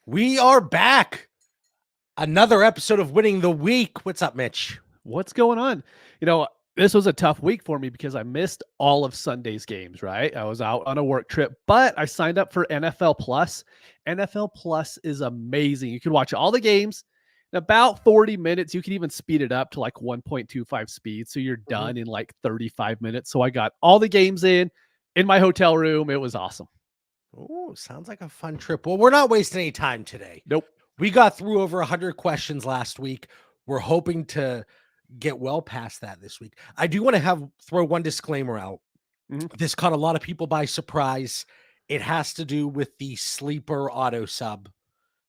We are back. Another episode of Winning the Week. What's up, Mitch? What's going on? This was a tough week for me because I missed all of Sunday's games, right? I was out on a work trip, but I signed up for NFL Plus. NFL Plus is amazing. You can watch all the games in about 40 minutes. You can even speed it up to like 1.25 speed. So you're done in like 35 minutes. So I got all the games in my hotel room. It was awesome. Oh, sounds like a fun trip. Well, we're not wasting any time today. Nope. We got through over 100 questions last week. We're hoping to get well past that this week. I do want to throw one disclaimer out. This caught a lot of people by surprise. It has to do with the sleeper auto sub.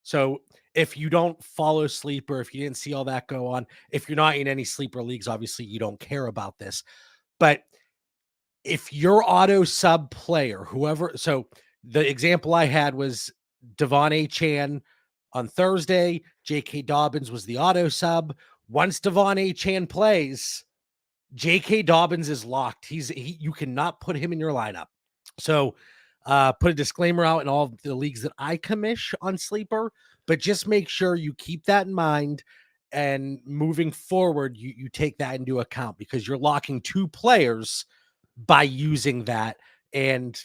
So if you don't follow sleeper, if you didn't see all that go on, if you're not in any sleeper leagues, obviously you don't care about this. But if your auto sub player, whoever, so the example I had was Devon Achane on Thursday. J.K. Dobbins was the auto sub. Once Devon Achane plays, J.K. Dobbins is locked. You cannot put him in your lineup. So put a disclaimer out in all the leagues that I commish on Sleeper, but just make sure you keep that in mind. And moving forward, you take that into account because you're locking two players by using that. And,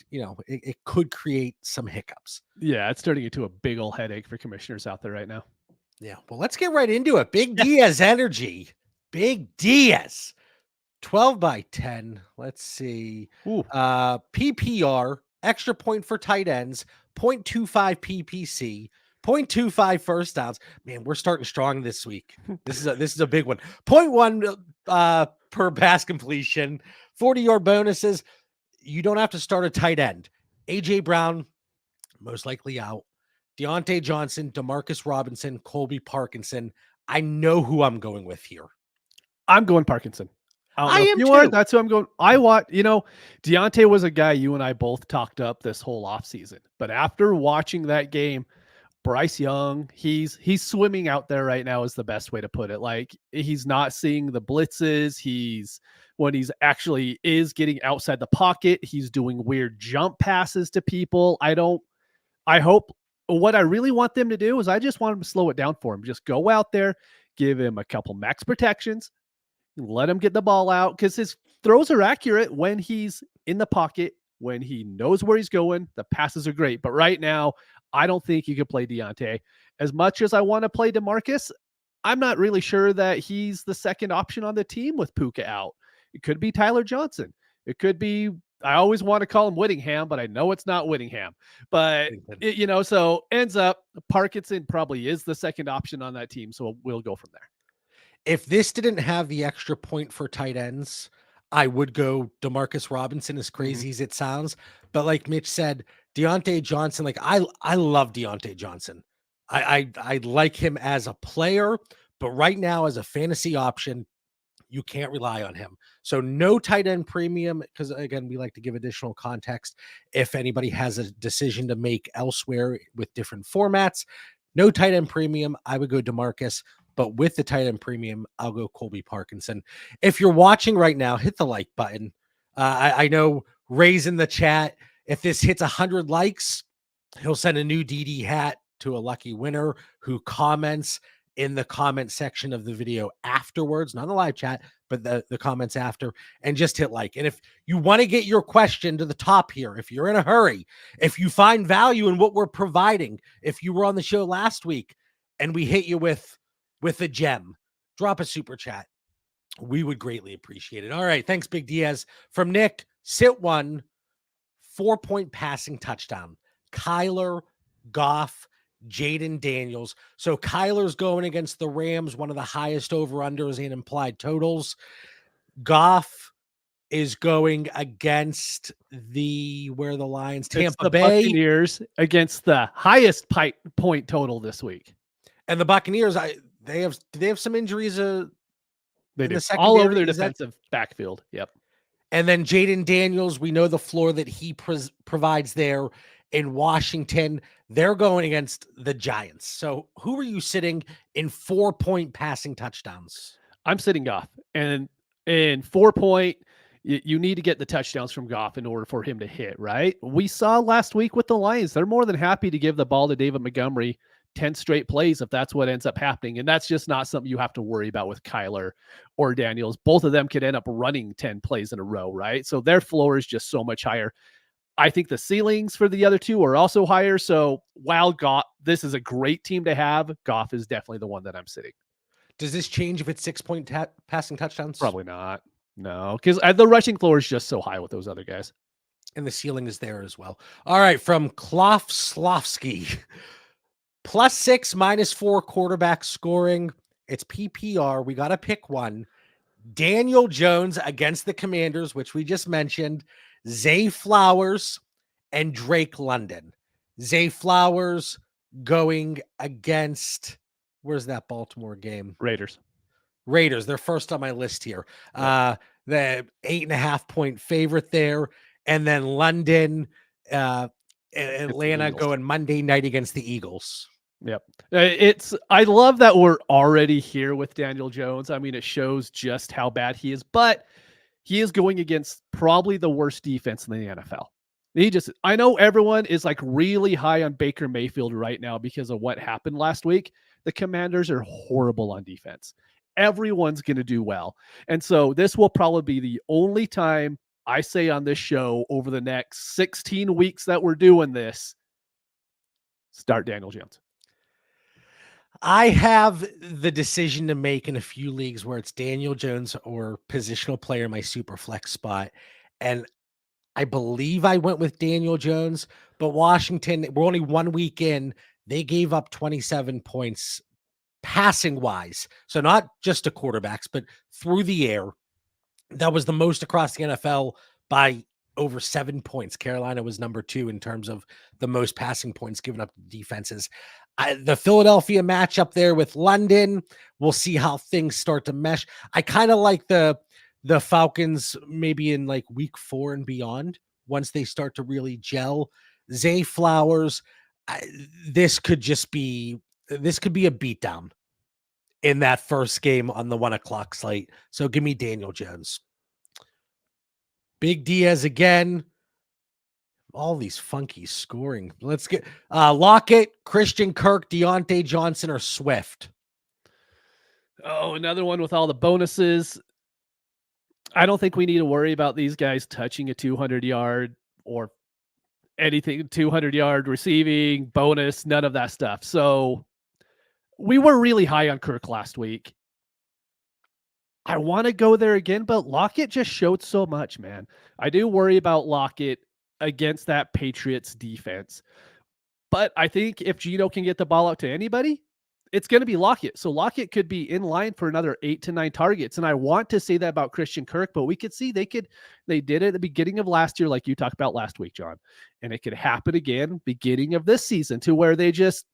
it could create some hiccups. Yeah, it's turning into a big old headache for commissioners out there right now. Yeah, well, let's get right into it. Big Diaz energy. Big Diaz. 12 by 10. Let's see. PPR, extra point for tight ends, 0.25 PPC, 0.25 first downs. Man, we're starting strong this week. This is a big one. 0.1 per pass completion, 40-yard bonuses. You don't have to start a tight end. AJ Brown, most likely out. Deontay Johnson, Demarcus Robinson, Colby Parkinson. I know who I'm going with here. I'm going Parkinson. I am too. That's who I'm going. Deontay was a guy you and I both talked up this whole offseason. But after watching that game, Bryce Young, he's swimming out there right now is the best way to put it. Like, he's not seeing the blitzes. When he's actually is getting outside the pocket, he's doing weird jump passes to people. What I really want them to do is I just want them to slow it down for him. Just go out there, give him a couple max protections, let him get the ball out, because his throws are accurate when he's in the pocket, when he knows where he's going. The passes are great. But right now, I don't think you could play Deontay. As much as I want to play DeMarcus, I'm not really sure that he's the second option on the team with Puka out. It could be Tyler Johnson. It could be, I always want to call him Whittingham, but I know it's not Whittingham. But, so ends up Parkinson probably is the second option on that team. So we'll go from there. If this didn't have the extra point for tight ends, I would go Demarcus Robinson, as crazy as it sounds. But like Mitch said, Deontay Johnson, like I love Deontay Johnson. I like him as a player, but right now as a fantasy option, you can't rely on him. So no tight end premium, because again, we like to give additional context if anybody has a decision to make elsewhere with different formats. No tight end premium. I would go DeMarcus, but with the tight end premium, I'll go Colby Parkinson. If you're watching right now, hit the like button. I know Ray's in the chat. If this hits 100 likes, he'll send a new DD hat to a lucky winner who comments in the comment section of the video afterwards, not the live chat, but the comments after, and just hit like. And if you want to get your question to the top here, if you're in a hurry, if you find value in what we're providing, if you were on the show last week and we hit you with a gem, drop a super chat. We would greatly appreciate it. All right. Thanks, Big Diaz. From Nick, sit one, 4-point passing touchdown. Kyler, Goff, Jaden Daniels. So Kyler's going against the Rams, one of the highest over-unders and implied totals. Goff is going against the Lions, Tampa Bay. Buccaneers against the highest point total this week. And the Buccaneers, they have some injuries. They do all over their defensive backfield. Yep. And then Jaden Daniels, we know the floor that he provides there in Washington. They're going against the Giants. So who are you sitting in 4-point passing touchdowns? I'm sitting Goff. And in 4-point, you need to get the touchdowns from Goff in order for him to hit, right? We saw last week with the Lions, they're more than happy to give the ball to David Montgomery 10 straight plays if that's what ends up happening. And that's just not something you have to worry about with Kyler or Daniels. Both of them could end up running 10 plays in a row, right? So their floor is just so much higher. I think the ceilings for the other two are also higher. So while this is a great team to have, Goff is definitely the one that I'm sitting. Does this change if it's 6-point passing touchdowns? Probably not. No, because the rushing floor is just so high with those other guys. And the ceiling is there as well. All right, from Klofslovsky. +6, -4 quarterback scoring. It's PPR. We got to pick one. Daniel Jones against the Commanders, which we just mentioned. Zay Flowers and Drake London. Zay Flowers going against, where's that Baltimore game? Raiders. They're first on my list here. Yep. The 8.5-point favorite there. And then London, Atlanta going Monday night against the Eagles. Yep. I love that we're already here with Daniel Jones. I mean, it shows just how bad he is, but he is going against probably the worst defense in the NFL. I know everyone is like really high on Baker Mayfield right now because of what happened last week. The Commanders are horrible on defense. Everyone's going to do well. And so this will probably be the only time I say on this show over the next 16 weeks that we're doing this, start Daniel Jones. I have the decision to make in a few leagues where it's Daniel Jones or positional player in my super flex spot. And I believe I went with Daniel Jones, but Washington, we're only 1 week in. They gave up 27 points passing wise. So not just to quarterbacks, but through the air. That was the most across the NFL by over 7 points. Carolina was number 2 in terms of the most passing points given up to defenses. The Philadelphia matchup there with London, we'll see how things start to mesh. I kind of like the Falcons maybe in like week 4 and beyond once they start to really gel. Zay Flowers, this could be a beatdown in that first game on the 1 o'clock slate. So give me Daniel Jones. Big Diaz again. All these funky scoring. Let's get Lockett, Christian Kirk, Deontay Johnson, or Swift. Oh, another one with all the bonuses. I don't think we need to worry about these guys touching a 200-yard or anything, 200-yard receiving, bonus, none of that stuff. So we were really high on Kirk last week. I want to go there again, but Lockett just showed so much, man. I do worry about Lockett against that Patriots defense. But I think if Geno can get the ball out to anybody, it's going to be Lockett. So Lockett could be in line for another 8 to 9 targets. And I want to say that about Christian Kirk, but we could see they did it at the beginning of last year, like you talked about last week, John. And it could happen again beginning of this season to where they just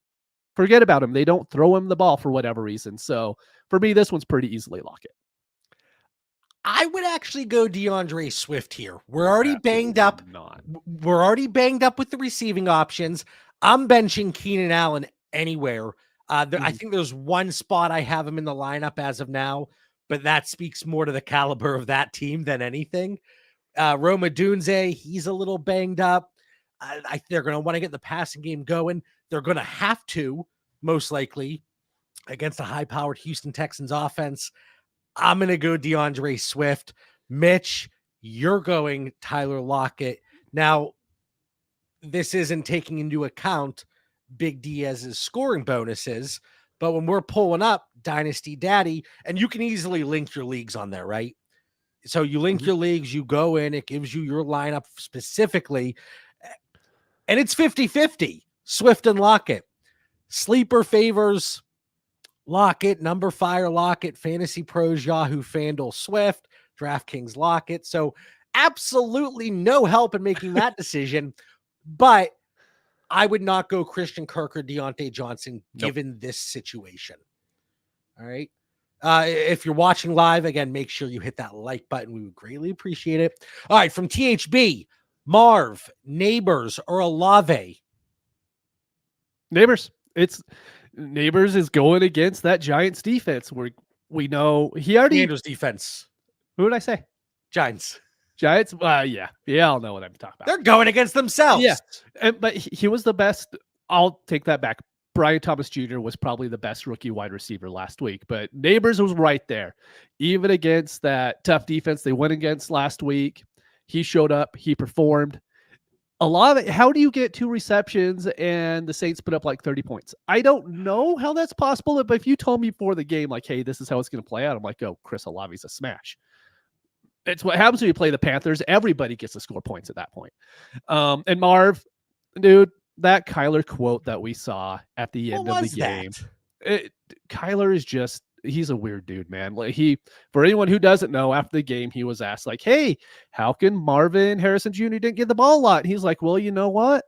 forget about him. They don't throw him the ball for whatever reason. So for me, this one's pretty easily Lockett. I would actually go DeAndre Swift here. We're already banged up. We're already banged up with the receiving options. I'm benching Keenan Allen anywhere. I think there's one spot I have him in the lineup as of now, but that speaks more to the caliber of that team than anything. Rome Odunze, he's a little banged up. They're going to want to get the passing game going. They're going to have to, most likely, against a high-powered Houston Texans offense. I'm going to go DeAndre Swift. Mitch, you're going Tyler Lockett. Now, this isn't taking into account Big Diaz's scoring bonuses, but when we're pulling up Dynasty Daddy, and you can easily link your leagues on there, right? So you link your leagues, you go in, it gives you your lineup specifically, and it's 50-50, Swift and Lockett. Sleeper favors Lockett, Number Fire Lockett, Fantasy Pros, Yahoo, FanDuel, Swift, DraftKings Lockett. So absolutely no help in making that decision, but I would not go Christian Kirk or Deontay Johnson given this situation. All right. If you're watching live, again, make sure you hit that like button. We would greatly appreciate it. All right. From THB, Marv, Neighbors, or Olave? Neighbors. Neighbors is going against that Giants defense. We know he already. Commanders defense. Who did I say? Giants. Yeah. I'll know what I'm talking about. They're going against themselves. Yeah, but he was the best. I'll take that back. Brian Thomas Jr. was probably the best rookie wide receiver last week, but Neighbors was right there. Even against that tough defense they went against last week, he showed up, he performed. A lot of it, how do you get 2 receptions and the Saints put up like 30 points? I don't know how that's possible, but if you told me before the game, like, hey, this is how it's going to play out, I'm like, oh, Chris Olave's a smash. It's what happens when you play the Panthers. Everybody gets to score points at that point. And Marv, dude, that Kyler quote that we saw at the end of the game, Kyler is just, he's a weird dude, man. Like for anyone who doesn't know, after the game, he was asked like, hey, how can Marvin Harrison Jr. didn't get the ball a lot? And he's like, well, you know what?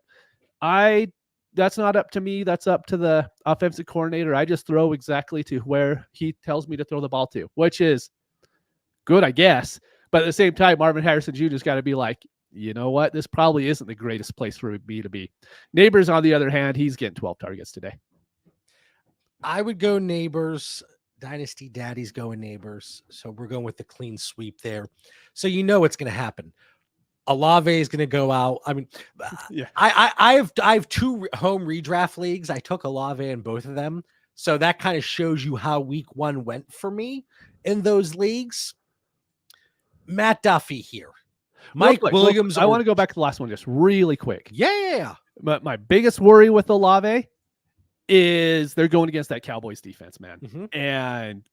That's not up to me. That's up to the offensive coordinator. I just throw exactly to where he tells me to throw the ball to, which is good, I guess. But at the same time, Marvin Harrison Jr.'s got to be like, you know what? This probably isn't the greatest place for me to be. Neighbors, on the other hand, he's getting 12 targets today. I would go Neighbors. Dynasty Daddy's going Neighbors. So we're going with the clean sweep there. So you know what's going to happen. Olave is going to go out. I mean, yeah. I have 2 home redraft leagues. I took Olave in both of them. So that kind of shows you how week 1 went for me in those leagues. Matt Duffy here. Mike Williams. I want to go back to the last one just really quick. Yeah. But my biggest worry with Olave is they're going against that Cowboys defense, man. Mm-hmm. And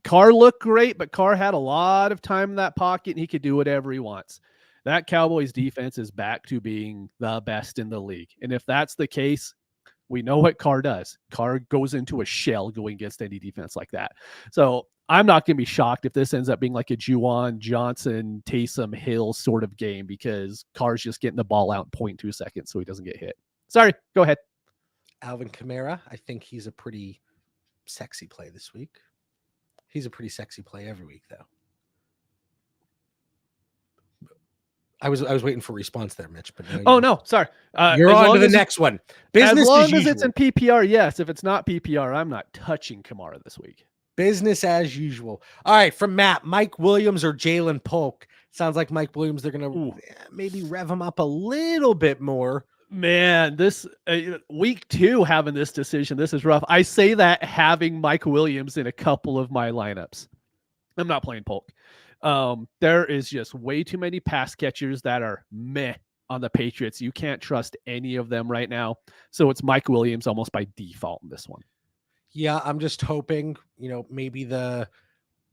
Carr looked great, but Carr had a lot of time in that pocket and he could do whatever he wants. That Cowboys defense is back to being the best in the league. And if that's the case, we know what Carr does. Carr goes into a shell going against any defense like that. So I'm not going to be shocked if this ends up being like a Juwan Johnson, Taysom Hill sort of game because Carr's just getting the ball out in 0.2 seconds so he doesn't get hit. Sorry, go ahead. Alvin Kamara, I think he's a pretty sexy play this week. He's a pretty sexy play every week, though. I was waiting for a response there, Mitch. But no, sorry. You're on to the next one. Business as long as it's in PPR, yes. If it's not PPR, I'm not touching Kamara this week. Business as usual. All right, from Matt, Mike Williams or Jalen Polk. Sounds like Mike Williams. They're going to maybe rev him up a little bit more. Man, this week 2 having this decision, this is rough. I say that having Mike Williams in a couple of my lineups. I'm not playing Polk. There is just way too many pass catchers that are meh on the Patriots. You can't trust any of them right now. So it's Mike Williams almost by default in this one. Yeah, I'm just hoping, maybe the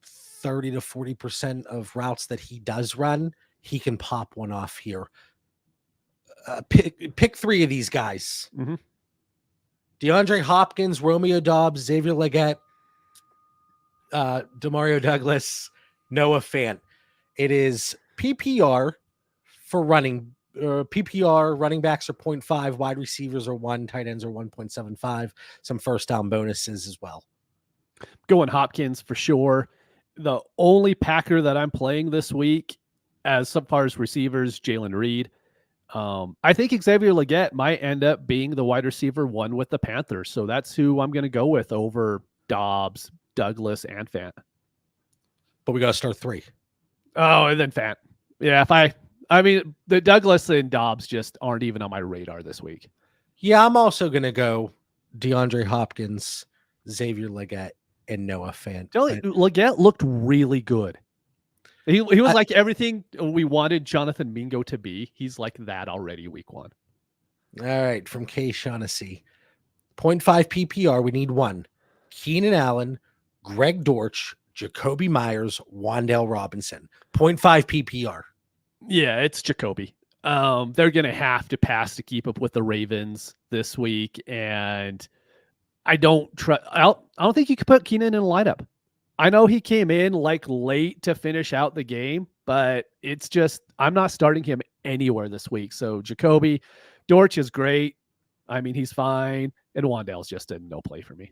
30 to 40% of routes that he does run, he can pop one off here. Pick 3 of these guys. Mm-hmm. DeAndre Hopkins, Romeo Doubs, Xavier Legette, Demario Douglas, Noah Fant. It is PPR for running. PPR running backs are 0.5, wide receivers are 1, tight ends are 1.75. Some first down bonuses as well. Going Hopkins for sure. The only Packer that I'm playing this week, as far as receivers, Jalen Reed. I think Xavier Legette might end up being the wide receiver 1 with the Panthers. So that's who I'm going to go with over Dobbs, Douglas, and Fant. But we got to start 3. Oh, and then Fant. Yeah, I mean, the Douglas and Dobbs just aren't even on my radar this week. Yeah, I'm also going to go DeAndre Hopkins, Xavier Legette, and Noah Fant. Legette looked really good. He was like everything we wanted Jonathan Mingo to be. He's like that already week 1. All right, from K. Shaughnessy. 0.5 PPR, we need 1. Keenan Allen, Greg Dortch, Jacoby Myers, Wan'Dale Robinson. 0.5 PPR. Yeah, it's Jacoby. They're going to have to pass to keep up with the Ravens this week, and I don't think you could put Keenan in a lineup. I know he came in like late to finish out the game, but it's just I'm not starting him anywhere this week. So Jacoby, Dortch is great. I mean, he's fine, and Wan'Dale's just a no play for me.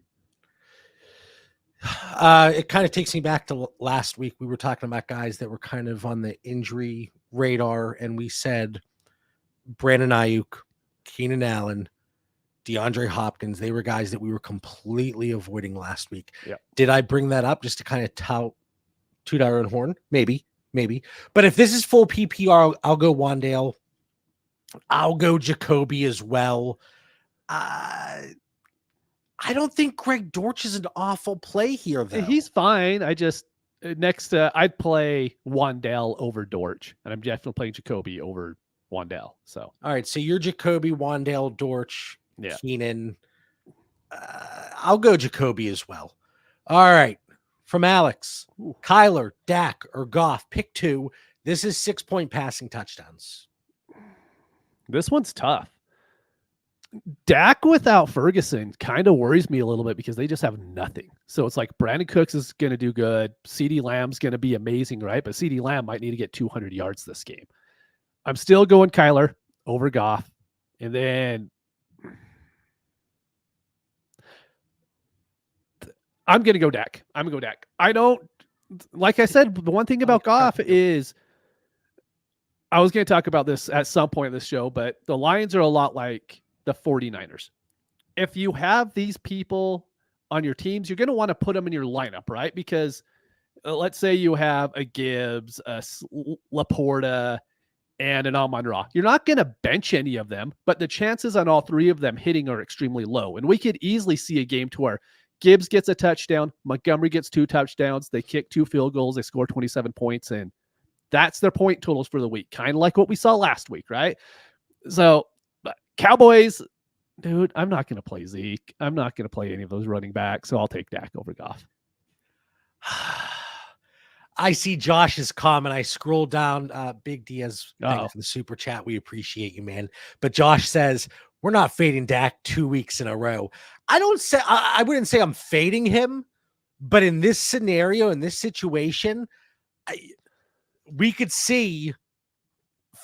It kind of takes me back to last week. We were talking about guys that were kind of on the injury radar, and we said Brandon Ayuk, Keenan Allen, DeAndre Hopkins. They were guys that we were completely avoiding last week. Yeah. Did I bring that up just to kind of toot our own horn? Maybe. But if this is full PPR, I'll go Wan'Dale. I'll go Jacoby as well. I don't think Greg Dortch is an awful play here, though. He's fine. I just I'd play Wandell over Dortch, and I'm definitely playing Jacoby over Wandell. So all right, so you're Jacoby, Wandale, Dortch, yeah. Keenan. I'll go Jacoby as well. All right, from Alex, Kyler, Dak, or Goff, pick 2. This is 6-point passing touchdowns. This one's tough. Dak without Ferguson kind of worries me a little bit because they just have nothing. So it's like Brandon Cooks is going to do good. CeeDee Lamb's going to be amazing, right? But CeeDee Lamb might need to get 200 yards this game. I'm still going Kyler over Goff. And then I'm going to go Dak. I don't, like I said, the one thing about Goff is, I was going to talk about this at some point in this show, but the Lions are a lot like the 49ers. If you have these people on your teams, you're going to want to put them in your lineup, right? Because let's say you have a Gibbs, a Laporta, and an Amon-Ra. You're not going to bench any of them, but the chances on all 3 of them hitting are extremely low. And we could easily see a game to where Gibbs gets a touchdown, Montgomery gets 2 touchdowns, they kick 2 field goals, they score 27 points, and that's their point totals for the week. Kind of like what we saw last week, right? So Cowboys, dude, I'm not going to play Zeke. I'm not going to play any of those running backs, so I'll take Dak over Goff. I see Josh's comment. I scroll down. Big Diaz, thanks for the super chat. We appreciate you, man. But Josh says, we're not fading Dak 2 weeks in a row. I wouldn't say I'm fading him, but in this scenario, in this situation, we could see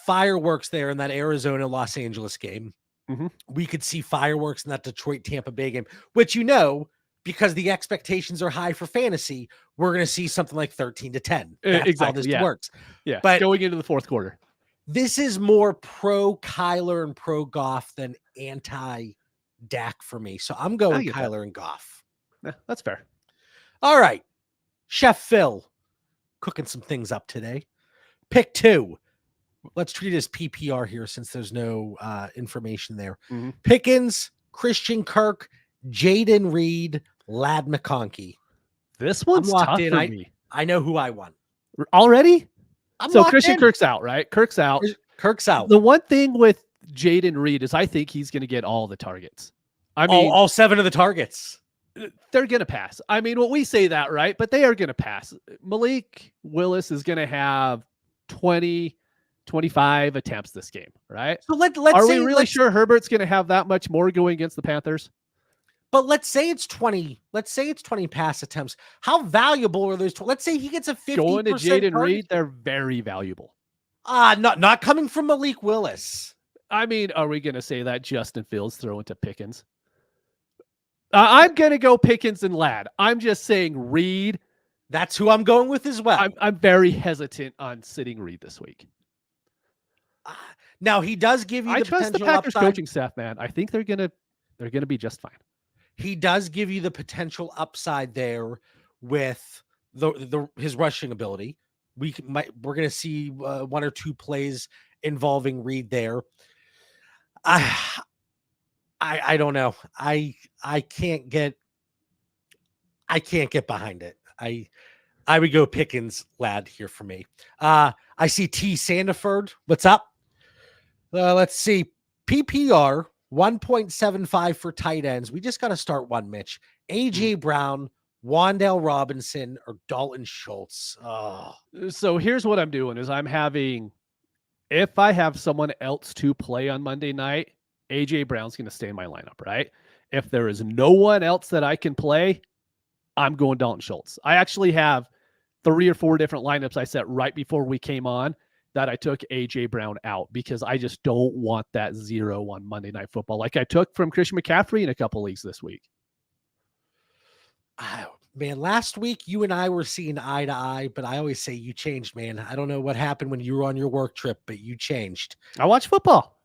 fireworks there in that Arizona Los Angeles game. Mm-hmm. We could see fireworks in that Detroit Tampa Bay game, which, because the expectations are high for fantasy, we're going to see something like 13-10. That's exactly. how this works. Yeah. But going into the fourth quarter, this is more pro Kyler and pro Goff than anti Dak for me. So I'm going Kyler and Goff. Yeah, that's fair. All right. Chef Phil cooking some things up today. Pick 2. Let's treat it as PPR here since there's no information there. Mm-hmm. Pickens, Christian Kirk, Jaden Reed, Lad McConkey. This one's tough for me. I know who I want. Already? So Christian Kirk's out, right? Kirk's out. The one thing with Jaden Reed is I think he's going to get all the targets. I mean, all 7 of the targets. They're going to pass. I mean, we say that, right? But they are going to pass. Malik Willis is going to have 20, 25 attempts this game, right? So let's are we really sure Herbert's going to have that much more going against the Panthers? But let's say it's 20. Let's say it's 20 pass attempts. How valuable are those? Let's say he gets a 50%. Going to Jaden Reed, they're very valuable. Not coming from Malik Willis. I mean, are we going to say that Justin Fields throwing to Pickens? I'm going to go Pickens and Ladd. I'm just saying Reed. That's who I'm going with as well. I'm very hesitant on sitting Reed this week. Now he does give you. I trust the Packers coaching staff, man. I think they're gonna be just fine. He does give you the potential upside there with his rushing ability. We're going to see 1 or 2 plays involving Reed there. I don't know. I can't get behind it. I would go Pickens, Lad here for me. I see T Sandiford. What's up? Let's see. PPR 1.75 for tight ends. We just got to start one, Mitch. AJ Brown, Wan'Dale Robinson, or Dalton Schultz. Oh. So here's what I'm doing is if I have someone else to play on Monday night, AJ Brown's going to stay in my lineup, right? If there is no one else that I can play, I'm going Dalton Schultz. I actually have 3 or 4 different lineups I set right before we came on that I took AJ Brown out because I just don't want that 0 on Monday Night Football like I took from Christian McCaffrey in a couple leagues this week. Oh, man, last week you and I were seeing eye to eye, but I always say you changed, man. I don't know what happened when you were on your work trip, but you changed. I watch football.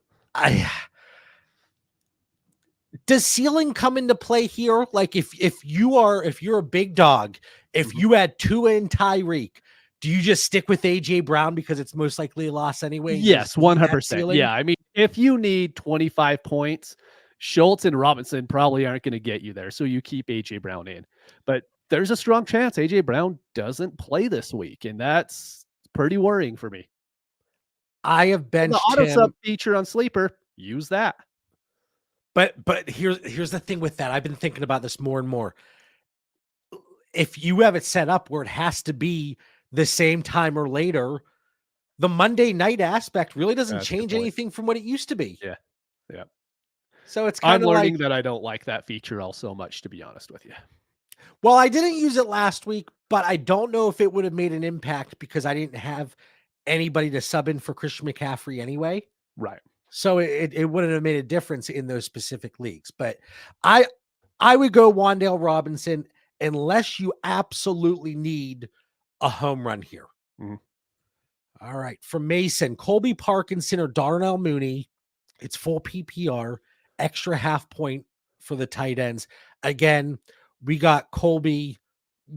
Does ceiling come into play here? Like if you're a big dog, if you had Tua and Tyreek, do you just stick with AJ Brown because it's most likely a loss anyway? Yes, 100%. Yeah, I mean, if you need 25 points, Schultz and Robinson probably aren't going to get you there, so you keep AJ Brown in. But there's a strong chance AJ Brown doesn't play this week, and that's pretty worrying for me. I have And the benched auto sub him, feature on Sleeper, use that. but here's the thing with that. I've been thinking about this more and more. If you have it set up where it has to be the same time or later, the Monday night aspect really doesn't That's a good change point. anything from what it used to be. Yeah. Yeah. So it's I'm kind of like, learning that I don't like that feature all so much, to be honest with you. well, I didn't use it last week, but I don't know if it would have made an impact because I didn't have anybody to sub in for Christian McCaffrey anyway. Right. So it wouldn't have made a difference in those specific leagues. But I would go Wan'Dale Robinson unless you absolutely need a home run here. Mhm. All right. From Mason, Colby Parkinson or Darnell Mooney. It's full PPR, extra half point for the tight ends. Again, we got Colby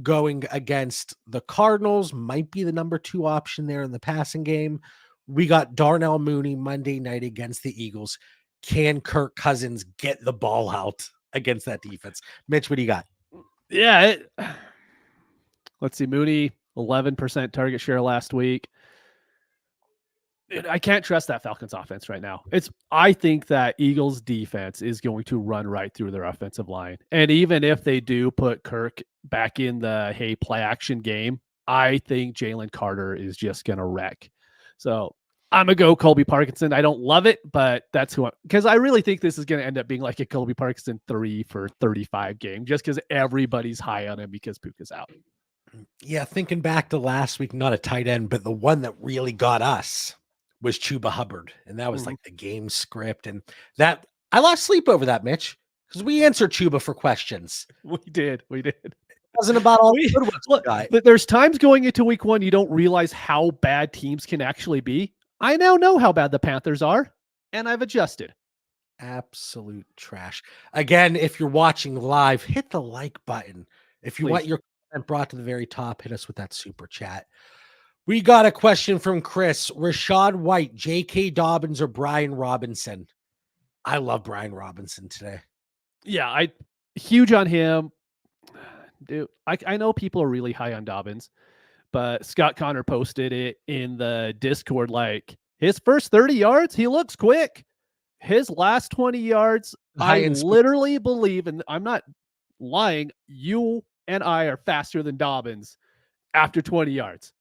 going against the Cardinals, might be the number 2 option there in the passing game. We got Darnell Mooney Monday night against the Eagles. Can Kirk Cousins get the ball out against that defense? Mitch, what do you got? Yeah. Let's see. Mooney, 11% target share last week. I can't trust that Falcons offense right now. I think that Eagles defense is going to run right through their offensive line. And even if they do put Kirk back in the play action game, I think Jalen Carter is just going to wreck. So I'm going to go Colby Parkinson. I don't love it, but that's who because I really think this is going to end up being like a Colby Parkinson 3 for 35 game just because everybody's high on him because Puka's out. Yeah, thinking back to last week, not a tight end, but the one that really got us was Chuba Hubbard. And that was like the game script. And that I lost sleep over that, Mitch, because we answered Chuba for questions. We did. It wasn't about all the good ones we got. But there's times going into week 1 you don't realize how bad teams can actually be. I now know how bad the Panthers are, and I've adjusted. Absolute trash. Again, if you're watching live, hit the like button. If you want your content brought to the very top, hit us with that super chat. We got a question from Chris. Rashad White, J.K. Dobbins, or Brian Robinson? I love Brian Robinson today. Yeah, I huge on him. Dude, I know people are really high on Dobbins, but Scott Connor posted it in the Discord like his first 30 yards, he looks quick. His last 20 yards, I literally believe, and I'm not lying, you and I are faster than Dobbins after 20 yards.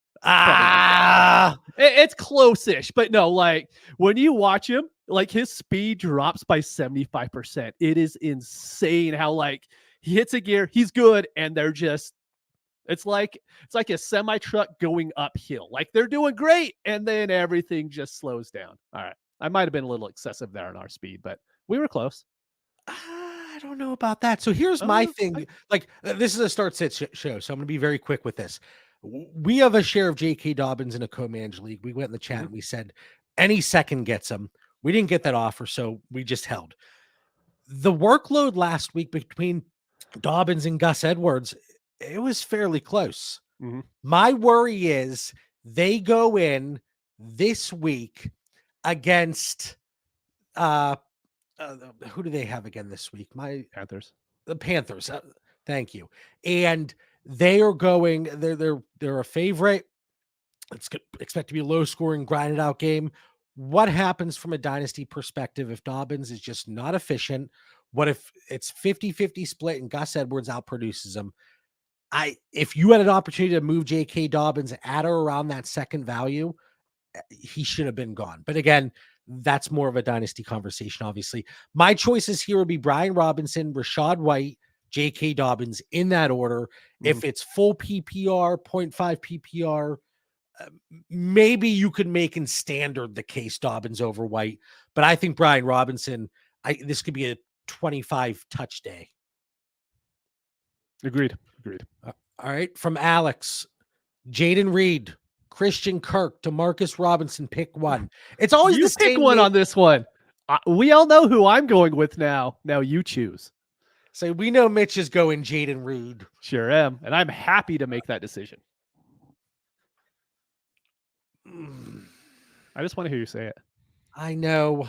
It's close-ish, but no, like when you watch him, like his speed drops by 75%. It is insane how like he hits a gear, he's good, and they're just it's like a semi truck going uphill. Like they're doing great, and then everything just slows down. All right, I might have been a little excessive there in our speed, but we were close. I don't know about that. So here's my thing. This is a start sit show, so I'm going to be very quick with this. We have a share of J.K. Dobbins in a co-managed league. We went in the chat and we said any second gets him. We didn't get that offer, so we just held. The workload last week between Dobbins and Gus Edwards, it was fairly close. My worry is they go in this week against who do they have again this week? The Panthers. Thank you. And they are going. They're a favorite. It's expect to be a low scoring, grinded out game. What happens from a dynasty perspective if Dobbins is just not efficient? What if it's 50-50 split and Gus Edwards outproduces him? If you had an opportunity to move J.K. Dobbins at or around that second value, he should have been gone. But again, that's more of a dynasty conversation, obviously. My choices here would be Brian Robinson, Rashad White, J.K. Dobbins in that order. If it's full PPR, 0.5 PPR, maybe you could make in standard the case Dobbins over White. But I think Brian Robinson, this could be a 25 touch day. Agreed. All right. From Alex, Jaden Reed, Christian Kirk, DeMarcus Robinson, pick one. It's always you the same pick one on this one. We all know who I'm going with now. Now you choose. So we know Mitch is going Jaden Reed. Sure am. And I'm happy to make that decision. I just want to hear you say it. I know.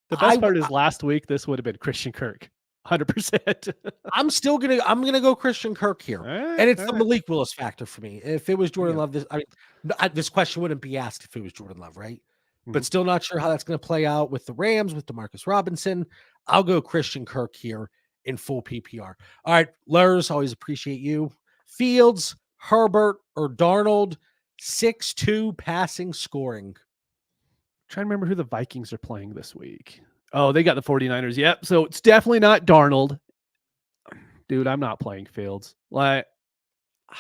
The best part is last week, this would have been Christian Kirk. 100%. I'm gonna go Christian Kirk here, and it's the Malik Willis factor for me. If it was Jordan Love, this question wouldn't be asked if it was Jordan Love, right? But still not sure how that's going to play out with the Rams with Demarcus Robinson. I'll go Christian Kirk here in full PPR. All right, Lurs, always appreciate you. Fields, Herbert, or Darnold, 6-2 passing scoring. Trying to remember who the Vikings are playing this week. Oh, they got the 49ers. Yep. So it's definitely not Darnold. Dude, I'm not playing Fields. Like,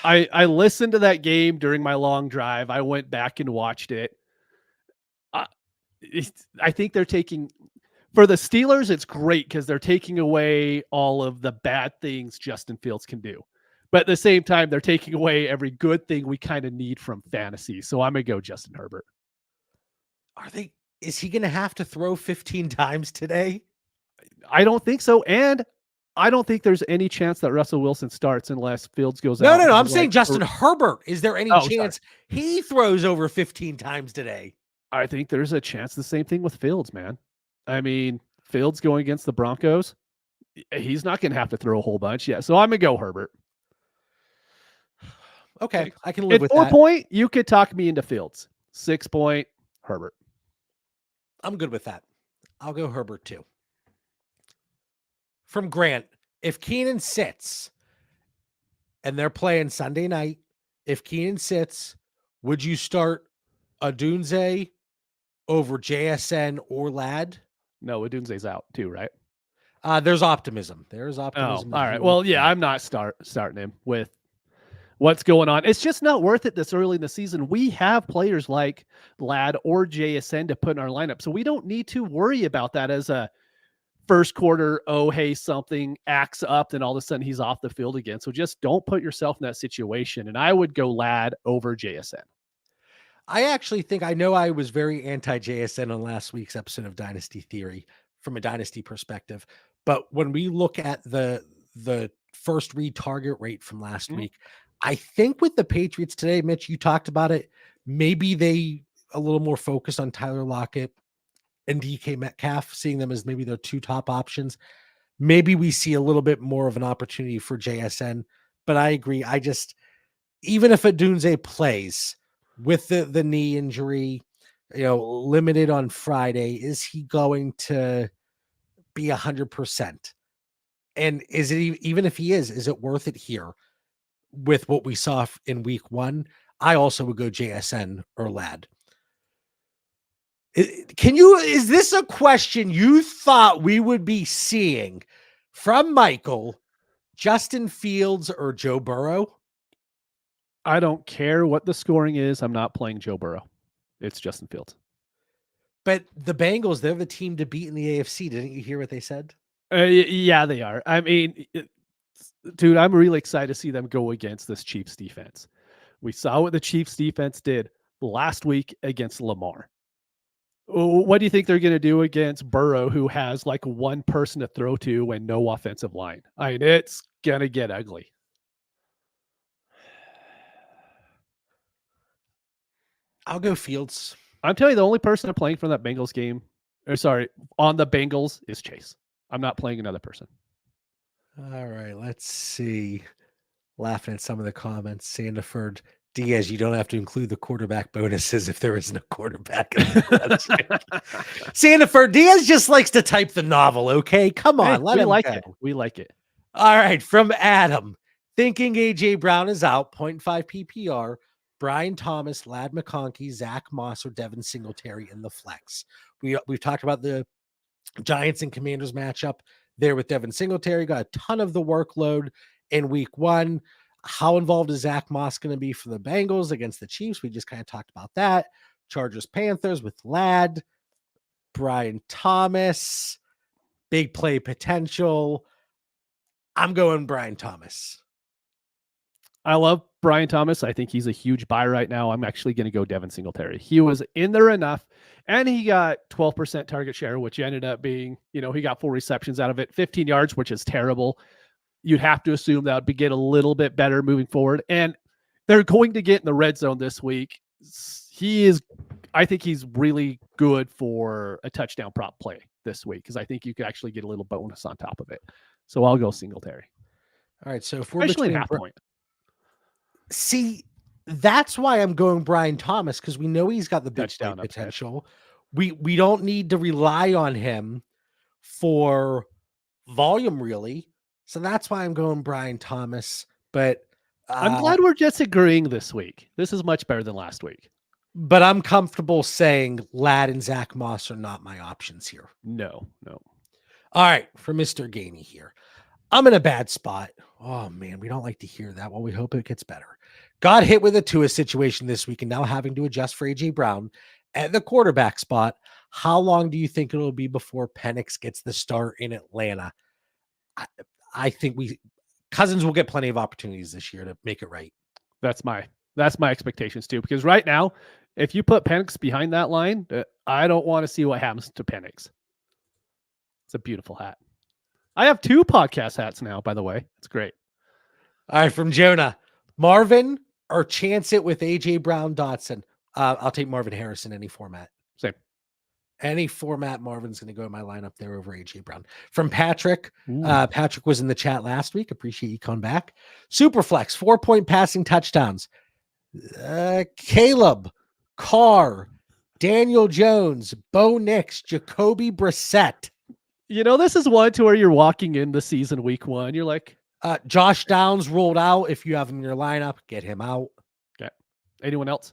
I listened to that game during my long drive. I went back and watched it. I think they're taking, for the Steelers, it's great because they're taking away all of the bad things Justin Fields can do. But at the same time, they're taking away every good thing we kind of need from fantasy. So I'm going to go Justin Herbert. Is he going to have to throw 15 times today? I don't think so. And I don't think there's any chance that Russell Wilson starts unless Fields goes out. No. I'm saying Justin Herbert. Is there any chance he throws over 15 times today? I think there's a chance the same thing with Fields, man. I mean, Fields going against the Broncos, he's not going to have to throw a whole bunch. Yeah. So I'm going to go Herbert. Okay. I can live with 4 that. Point, you could talk me into Fields. 6 point, Herbert. I'm good with that. I'll go Herbert too. From Grant, if Keenan sits and they're playing Sunday night, if Keenan sits, would you start Odunze over JSN or Ladd? No, Odunze's out too, right? There's optimism. There's optimism. Oh, all right. Well, yeah, I'm not starting him with what's going on. It's just not worth it this early in the season. We have players like Ladd or JSN to put in our lineup, so we don't need to worry about that as a first quarter, oh, hey, something acts up, then all of a sudden he's off the field again. So just don't put yourself in that situation. And I would go Ladd over JSN. I actually think, I know I was very anti-JSN on last week's episode of Dynasty Theory from a dynasty perspective. But when we look at the first read target rate from last week, I think with the Patriots today, Mitch, you talked about it. Maybe they a little more focused on Tyler Lockett and DK Metcalf, seeing them as maybe their two top options. Maybe we see a little bit more of an opportunity for JSN, but I agree. Even if Odunze plays with the knee injury, limited on Friday, is he going to be 100%? And is it, even if he is it worth it here with what we saw in week 1? I also would go JSN or Ladd. Is this a question you thought we would be seeing from Michael, Justin Fields or Joe Burrow? I don't care what the scoring is. I'm not playing Joe Burrow. It's Justin Fields. But the Bengals, they're the team to beat in the AFC. Didn't you hear what they said? Yeah, they are. I mean, dude, I'm really excited to see them go against this Chiefs defense. We saw what the Chiefs defense did last week against Lamar. What do you think they're going to do against Burrow, who has like one person to throw to and no offensive line? I mean, it's going to get ugly. I'll go Fields. I'm telling you, the only person I'm playing from that Bengals game, on the Bengals is Chase. I'm not playing another person. All right, let's see. Laughing at some of the comments. Sandiford, Diaz, you don't have to include the quarterback bonuses if there isn't a quarterback. Sandiford, Diaz just likes to type the novel, okay? Come on, let him go. We like it. All right, from Adam. Thinking A.J. Brown is out, 0.5 PPR. Brian Thomas, Ladd McConkey, Zach Moss, or Devin Singletary in the flex. We've talked about the Giants and Commanders matchup there with Devin Singletary. Got a ton of the workload in week 1. How involved is Zach Moss going to be for the Bengals against the Chiefs? We just kind of talked about that. Chargers, Panthers with Ladd, Brian Thomas, big play potential. I'm going Brian Thomas. I love Brian Thomas. I think he's a huge buy right now. I'm actually going to go Devin Singletary. He was in there enough, and he got 12% target share, which ended up being, he got 4 receptions out of it, 15 yards, which is terrible. You'd have to assume that would get a little bit better moving forward. And they're going to get in the red zone this week. I think he's really good for a touchdown prop play this week because I think you could actually get a little bonus on top of it. So I'll go Singletary. All right. So if we're Especially in between half point. See, that's why I'm going Brian Thomas, because we know he's got the big play Touchdown upside. potential. We don't need to rely on him for volume, really. So that's why I'm going Brian Thomas. But I'm glad we're just agreeing this week. This is much better than last week. But I'm comfortable saying Ladd and Zach Moss are not my options here. No. All right, for Mr. Gainey here. I'm in a bad spot. Oh, man, we don't like to hear that. Well, we hope it gets better. Got hit with a Tua situation this week and now having to adjust for A.J. Brown at the quarterback spot. How long do you think it'll be before Penix gets the start in Atlanta? I think Cousins will get plenty of opportunities this year to make it right. That's my expectations too. Because right now, if you put Penix behind that line, I don't want to see what happens to Penix. It's a beautiful hat. I have 2 podcast hats now, by the way. It's great. All right, from Jonah, Marvin or chance it with A.J. Brown Dotson? I'll take Marvin Harrison any format. Same. Any format, Marvin's going to go in my lineup there over A.J. Brown. From Patrick, Patrick was in the chat last week. Appreciate you coming back. Superflex, 4-point passing touchdowns. Caleb, Carr, Daniel Jones, Bo Nix, Jacoby Brissett. You know, this is one to where you're walking in the season week 1. You're like, Josh Downs rolled out. If you have him in your lineup, get him out. Okay. Anyone else?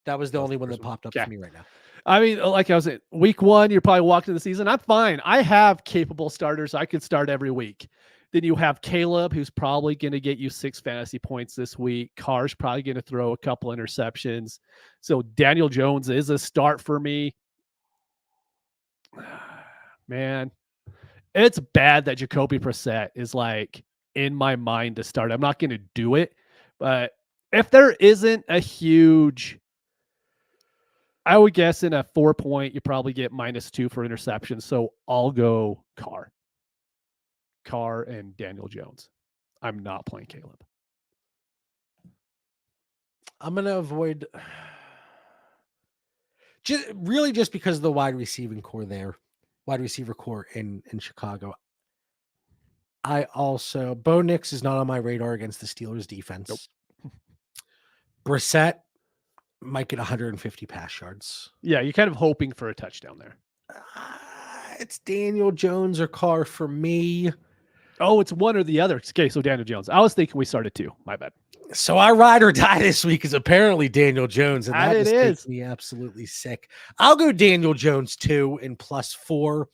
That was the only one that popped up for me right now. I mean, like I was at week 1, you're probably walking the season. I'm fine. I have capable starters. I could start every week. Then you have Caleb, who's probably going to get you 6 fantasy points this week. Carr's probably going to throw a couple interceptions. So Daniel Jones is a start for me. Man, it's bad that Jacoby Brissett is like in my mind to start. I'm not going to do it, but if there isn't a huge, I would guess in a 4-point, you probably get -2 for interception. So I'll go Carr and Daniel Jones. I'm not playing Caleb. I'm going to avoid just because of the wide receiver core in Chicago. Bo Nix is not on my radar against the Steelers defense. Nope. Brissett might get 150 pass yards. Yeah, you're kind of hoping for a touchdown there. It's Daniel Jones or Carr for me. Oh, it's one or the other. Okay, so Daniel Jones. I was thinking we started 2. My bad. So our ride or die this week is apparently Daniel Jones, and that just makes me absolutely sick. I'll go Daniel Jones 2 and +4.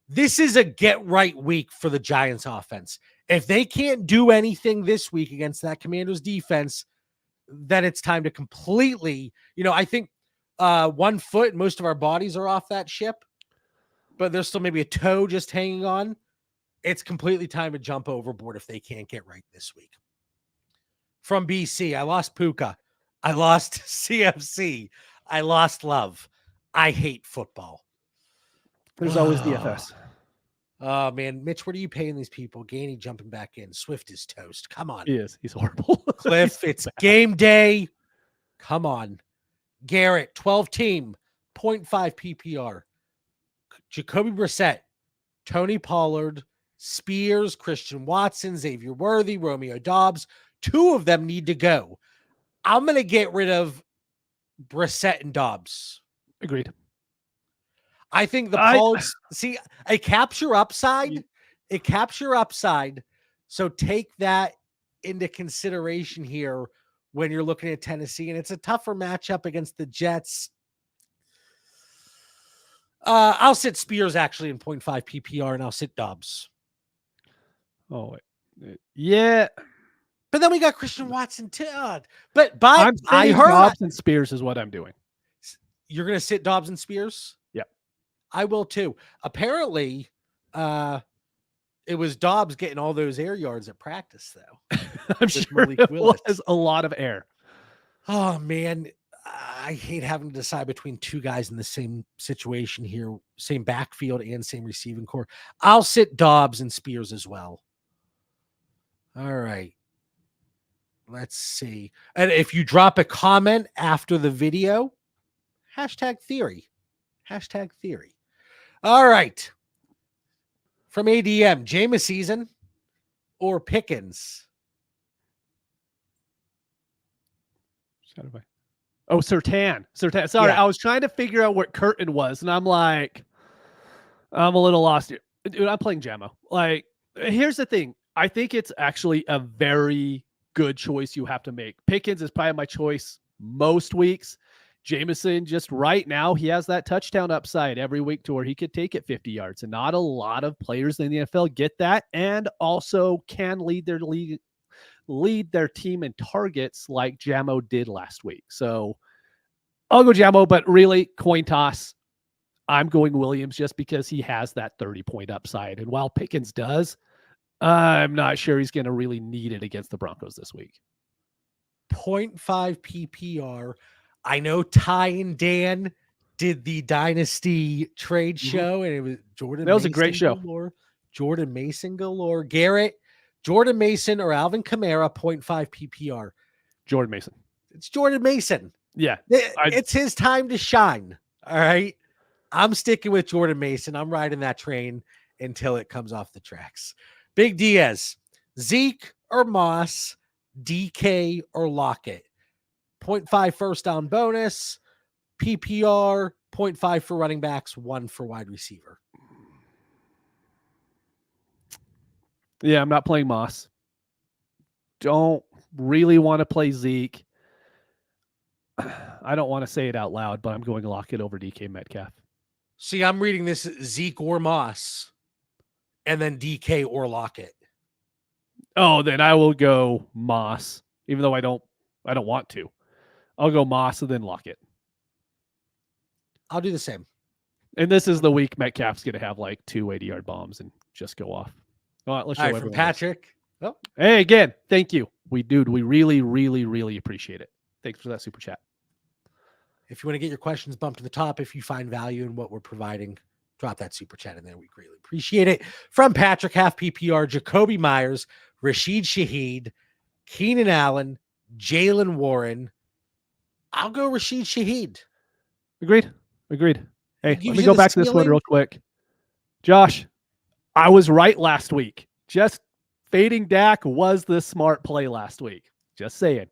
This is a get right week for the Giants offense. If they can't do anything this week against that Commanders defense, then it's time to completely, I think 1 foot and most of our bodies are off that ship, but there's still maybe a toe just hanging on. It's completely time to jump overboard if they can't get right this week. From BC, I lost Puka. I lost CFC. I lost Love. I hate football. There's always DFS. Oh, man. Mitch, what are you paying these people? Gainey jumping back in. Swift is toast. Come on. He is. He's horrible. Cliff, it's game day. Come on. Garrett, 12-team, 0.5 PPR. Jacoby Brissett, Tony Pollard, Spears, Christian Watson, Xavier Worthy, Romeo Dobbs. 2 of them need to go. I'm going to get rid of Brissett and Dobbs. Agreed. I think the Pollards, a capture upside. So take that into consideration here when you're looking at Tennessee, and it's a tougher matchup against the Jets. I'll sit Spears actually in 0.5 PPR, and I'll sit Dobbs. Oh, yeah. But then we got Christian Watson too. But I heard Dobbs and Spears is what I'm doing. You're going to sit Dobbs and Spears? Yep. I will too. Apparently, it was Dobbs getting all those air yards at practice, though. I'm sure it was a lot of air. Oh, man. I hate having to decide between 2 guys in the same situation here, same backfield and same receiving core. I'll sit Dobbs and Spears as well. All right. Let's see. And if you drop a comment after the video, #theory. #theory. All right. From ADM, Jameis season or Pickens? Oh, Sertan. Sorry, Yeah. I was trying to figure out what Curtin was, and I'm like, I'm a little lost here. Dude, I'm playing Jammo. Like, here's the thing. I think it's actually a very good choice you have to make. Pickens is probably my choice most weeks. Jameson, just right now, he has that touchdown upside every week to where he could take it 50 yards. And not a lot of players in the NFL get that and also can lead their team in targets like Jammo did last week. So I'll go Jammo, but really, coin toss. I'm going Williams just because he has that 30-point upside. And while Pickens does, I'm not sure he's going to really need it against the Broncos this week. 0.5 PPR. I know Ty and Dan did the Dynasty trade show, and it was Jordan. That was Mason a great show. Galore, Jordan Mason galore. Garrett, Jordan Mason, or Alvin Kamara, 0.5 PPR. Jordan Mason. It's Jordan Mason. Yeah. It's his time to shine. All right. I'm sticking with Jordan Mason. I'm riding that train until it comes off the tracks. Big Diaz, Zeke or Moss, DK or Lockett. 0.5 first down bonus, PPR, 0.5 for running backs, 1 for wide receiver. Yeah, I'm not playing Moss. Don't really want to play Zeke. I don't want to say it out loud, but I'm going to Lockett over DK Metcalf. See, I'm reading this Zeke or Moss, and then DK or Lockett. Oh, then I will go Moss, even though I don't want to. I'll go Moss and then Lockett. I'll do the same. And this is the week Metcalf's going to have like 2 80-yard bombs and just go off. All right, let's show All right, from Patrick. Oh. Hey, again, thank you. We really, really, really appreciate it. Thanks for that super chat. If you want to get your questions bumped to the top, if you find value in what we're providing, drop that super chat in there. We greatly appreciate it. From Patrick, half PPR, Jacoby Myers, Rashid Shaheed, Keenan Allen, Jalen Warren. I'll go Rashid Shaheed. Agreed. Hey, let me go the back to this one real quick. Josh, I was right last week. Just fading Dak was the smart play last week. Just saying.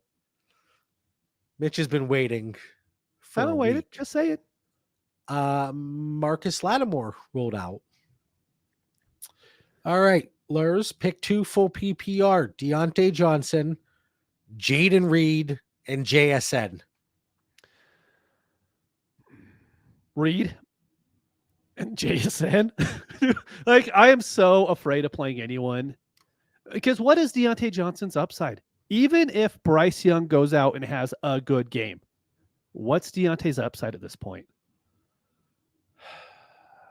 Mitch has been waiting. I haven't waited. Just say it. Marcus Lattimore rolled out. All right, Lurs, pick 2 full PPR. Deontay Johnson, Jaden Reed, and JSN. Reed and JSN. Like, I am so afraid of playing anyone. Because what is Deontay Johnson's upside? Even if Bryce Young goes out and has a good game, what's Deontay's upside at this point?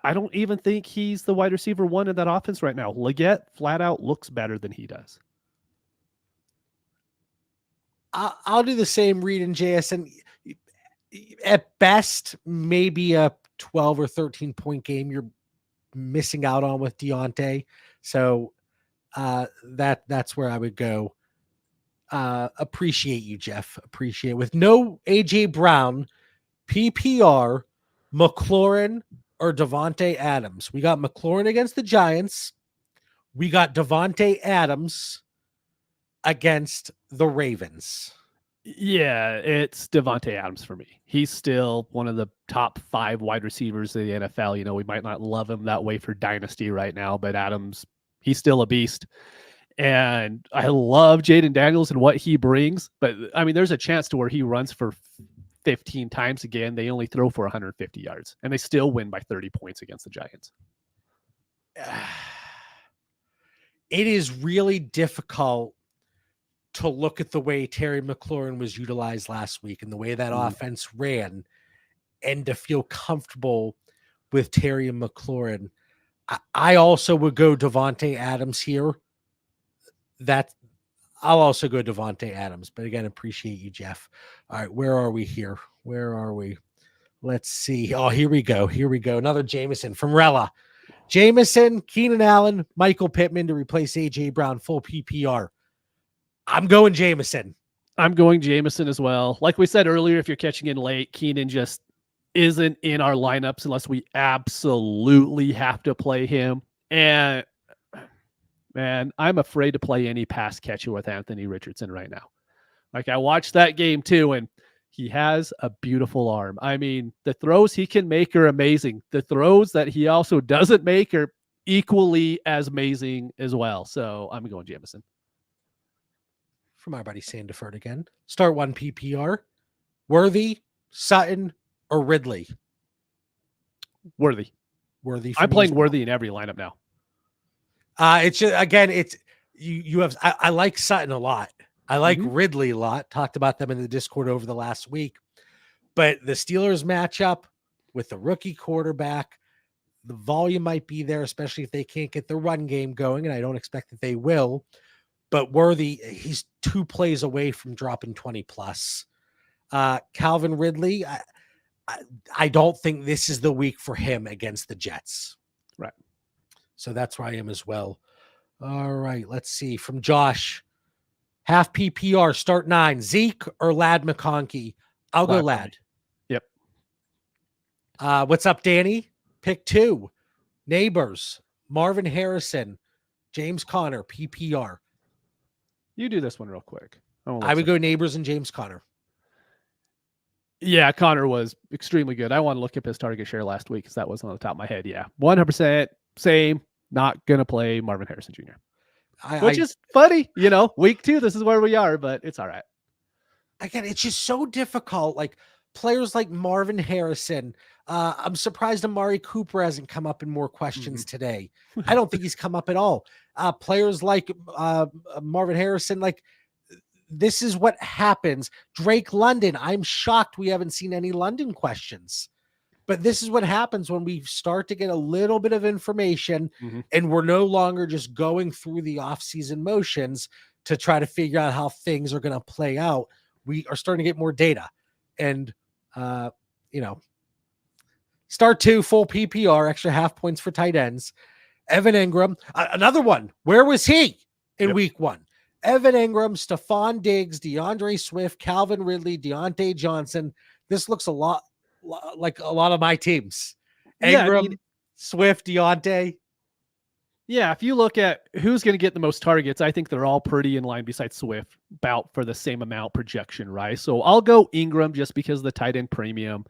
I don't even think he's the wide receiver 1 in that offense right now. Leggett flat out looks better than he does. I'll do the same, Reed and JSN. At best, maybe a 12 or 13 point game you're missing out on with Deontay. So that's where I would go. Appreciate you, Jeff. Appreciate it. With no AJ Brown, PPR, McLaurin, or Devontae Adams. We got McLaurin against the Giants. We got Devontae Adams against the Ravens. Yeah, it's Devontae Adams for me. He's still one of the top 5 wide receivers in the NFL. You know, we might not love him that way for Dynasty right now, but Adams, he's still a beast. And I love Jaden Daniels and what he brings. But, I mean, there's a chance to where he runs for 15 times again. They only throw for 150 yards, and they still win by 30 points against the Giants. It is really difficult to look at the way Terry McLaurin was utilized last week and the way that offense ran and to feel comfortable with Terry and McLaurin. I also would go Devontae Adams here. I'll also go Devontae Adams, but again, appreciate you, Jeff. All right, where are we here? Where are we? Let's see. Oh, here we go. Another Jameson from Rella. Jameson, Keenan Allen, Michael Pittman to replace AJ Brown, full PPR. I'm going Jameson. I'm going Jameson as well. Like we said earlier, if you're catching in late, Keenan just isn't in our lineups unless we absolutely have to play him. And man, I'm afraid to play any pass catcher with Anthony Richardson right now. Like I watched that game too, and he has a beautiful arm. I mean, the throws he can make are amazing. The throws that he also doesn't make are equally as amazing as well. So I'm going Jamison. From our buddy Sandiford again. Start 1 PPR. Worthy, Sutton, or Ridley? Worthy. Worthy. I'm playing Worthy in every lineup now. It's just, again, it's you have. I like Sutton a lot. I like Ridley a lot. Talked about them in the Discord over the last week. But the Steelers matchup with the rookie quarterback, the volume might be there, especially if they can't get the run game going, and I don't expect that they will. But Worthy, he's 2 plays away from dropping 20 plus. Calvin Ridley, I don't think this is the week for him against the Jets. Right. So that's where I am as well. All right, let's see. From Josh, half PPR, start 9. Zeke or Lad McConkey? I'll go Lad. Yep. What's up, Danny? Pick 2. Neighbors, Marvin Harrison, James Conner, PPR. You do this one real quick. I would go Neighbors and James Conner. Yeah, Connor was extremely good. I want to look up his target share last week because that wasn't on the top of my head. Yeah, 100% same. Not going to play Marvin Harrison Jr. Which is funny. Week 2, this is where we are, but it's all right. Again, it's just so difficult. Like players like Marvin Harrison. I'm surprised Amari Cooper hasn't come up in more questions today. I don't think he's come up at all. Players like Marvin Harrison, like this is what happens. Drake London, I'm shocked we haven't seen any London questions. But this is what happens when we start to get a little bit of information and we're no longer just going through the offseason motions to try to figure out how things are going to play out. We are starting to get more data. And, start 2, full PPR, extra half points for tight ends. Evan Ingram, another one. Where was he in week 1? Evan Ingram, Stephon Diggs, DeAndre Swift, Calvin Ridley, Deontay Johnson. This looks a lot like a lot of my teams. Ingram, Swift, Deontay. Yeah, if you look at who's going to get the most targets, I think they're all pretty in line besides Swift, about for the same amount projection, right? So I'll go Ingram just because of the tight end premium.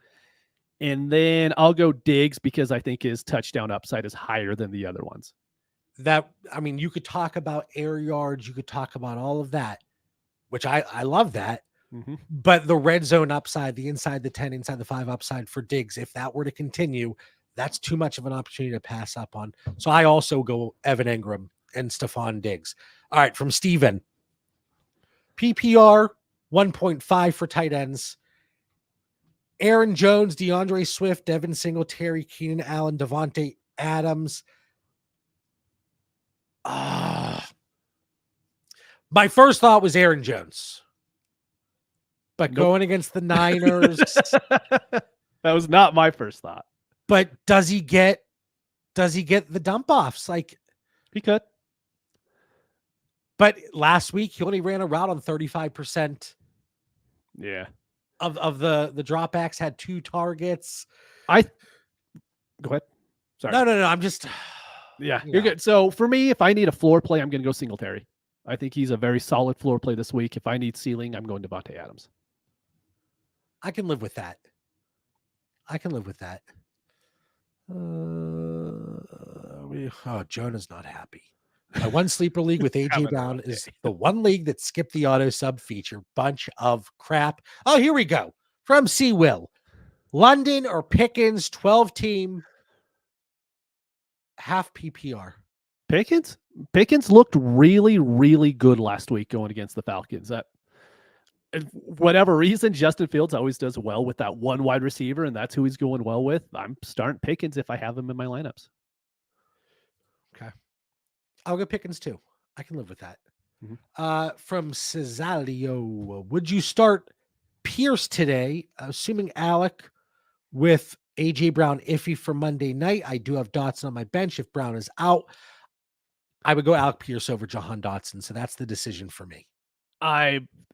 And then I'll go Diggs because I think his touchdown upside is higher than the other ones. You could talk about air yards. You could talk about all of that, which I love that. But the red zone upside, the inside the 10, inside the 5 upside for Diggs, if that were to continue, that's too much of an opportunity to pass up on. So I also go Evan Ingram and Stephon Diggs. All right, from Steven. PPR, 1.5 for tight ends. Aaron Jones, DeAndre Swift, Devin Singletary, Keenan Allen, Devontae Adams. My first thought was Aaron Jones. But going against the Niners. That was not my first thought. But does he get the dump offs? Like he could. But last week he only ran a route on 35%. Yeah. Of the dropbacks, had 2 targets. Go ahead. Sorry. No. I'm just you're good. So for me, if I need a floor play, I'm going to go Singletary. I think he's a very solid floor play this week. If I need ceiling, I'm going Devontae Adams. I can live with that. Jonah's not happy. My one sleeper league with AJ Brown is the one league that skipped the auto sub feature. Bunch of crap. Oh, here we go. From C. Will. London or Pickens, 12 team, half PPR. Pickens looked really, really good last week going against the Falcons. That, whatever reason, Justin Fields always does well with that one wide receiver, and that's who he's going well with. I'm starting Pickens if I have him in my lineups. Okay. I'll go Pickens too. I can live with that. From Cesario, would you start Pierce today, assuming Alec with AJ Brown iffy for Monday night? I do have Dotson on my bench. If Brown is out, I would go Alec Pierce over Jahan Dotson. So that's the decision for me.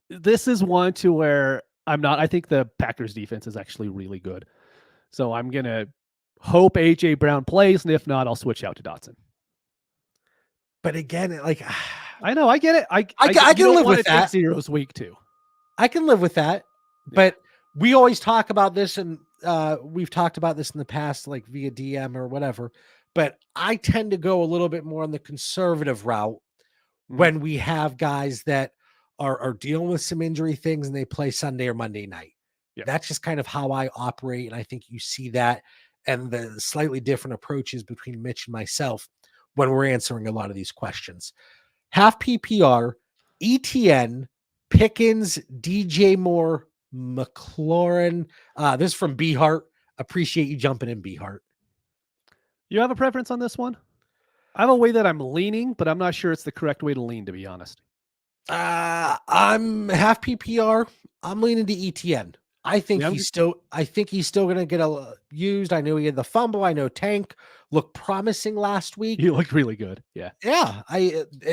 This is one to where I'm not. I think the Packers defense is actually really good. So I'm going to hope AJ Brown plays, and if not, I'll switch out to Dotson. But again, like I know, I get it. I can you don't live want with to take that. zeros week 2. I can live with that. But we always talk about this, and we've talked about this in the past, like via DM or whatever. But I tend to go a little bit more on the conservative route when we have guys that are dealing with some injury things and they play Sunday or Monday night. Yep. That's just kind of how I operate. And I think you see that and the slightly different approaches between Mitch and myself when we're answering a lot of these questions. Half PPR, ETN, Pickens, DJ Moore, McLaurin. This is from B Hart. Appreciate you jumping in, B Hart. You have a preference on this one? I have a way that I'm leaning, but I'm not sure it's the correct way to lean, to be honest. I'm half PPR. I'm leaning to ETN. I think he's still going to get used. I know he had the fumble. I know Tank looked promising last week. He looked really good. Yeah. Yeah.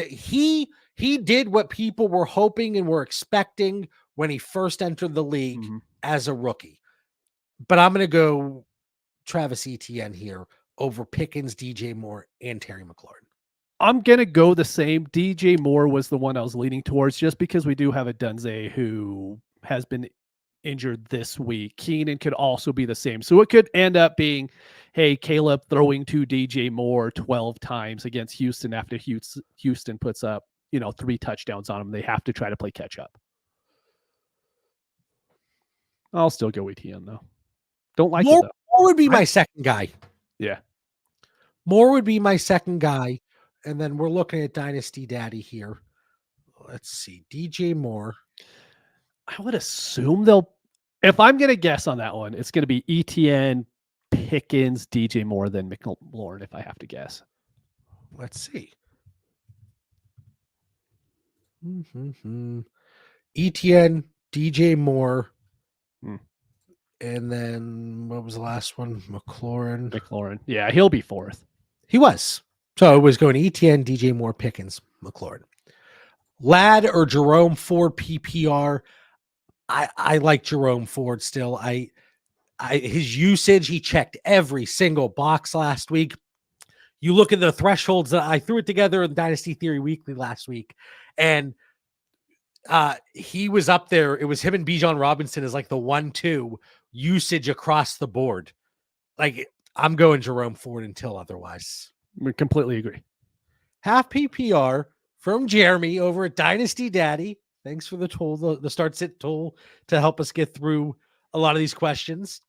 He did what people were hoping and were expecting when he first entered the league as a rookie. But I'm going to go Travis Etienne here over Pickens, DJ Moore, and Terry McLaurin. I'm going to go the same. DJ Moore was the one I was leaning towards just because we do have a Dunze who has been injured this week. Keenan could also be the same. So it could end up being, hey, Caleb throwing to DJ Moore 12 times against Houston after Houston puts up, 3 touchdowns on him. They have to try to play catch up. I'll still go ETN though. Don't like Moore, it though. Moore would be my second guy. Yeah. Moore would be my second guy. And then we're looking at Dynasty Daddy here. Let's see. DJ Moore. I would assume if I'm going to guess on that one, it's going to be ETN, Pickens, DJ Moore, then McLaurin, if I have to guess. Let's see. ETN, DJ Moore. And then what was the last one? McLaurin. Yeah, he'll be 4th. He was. So it was going ETN, DJ Moore, Pickens, McLaurin. Ladd or Jerome Ford PPR. I like Jerome Ford still. His usage, he checked every single box last week. You look at the thresholds that I threw it together in Dynasty Theory Weekly last week, and he was up there. It was him and Bijan Robinson as like the 1-2 usage across the board. Like I'm going Jerome Ford until otherwise. We completely agree. Half PPR from Jeremy over at Dynasty Daddy. Thanks for the tool, the start sit tool to help us get through a lot of these questions.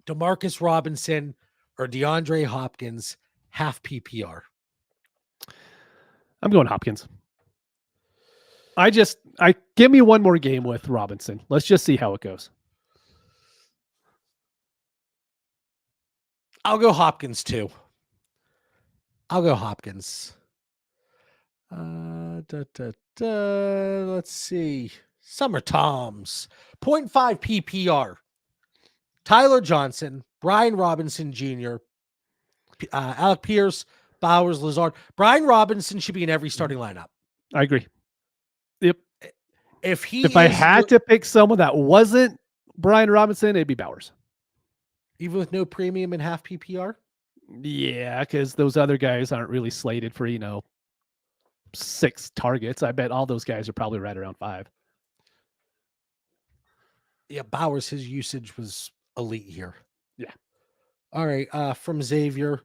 Demarcus Robinson or DeAndre Hopkins, half PPR. I'm going Hopkins. I give me one more game with Robinson. Let's just see how it goes. I'll go Hopkins too. I'll go Hopkins. Let's see. Summer Toms. 0.5 PPR. Tyler Johnson, Brian Robinson Jr., Alec Pierce, Bowers, Lazard. Brian Robinson should be in every starting lineup. I agree. Yep. If I had to pick someone that wasn't Brian Robinson, it'd be Bowers. Even with no premium and half PPR? Yeah, because those other guys aren't really slated for, 6 targets. I bet all those guys are probably right around 5. Yeah, Bowers, his usage was elite here. Yeah. All right. From Xavier,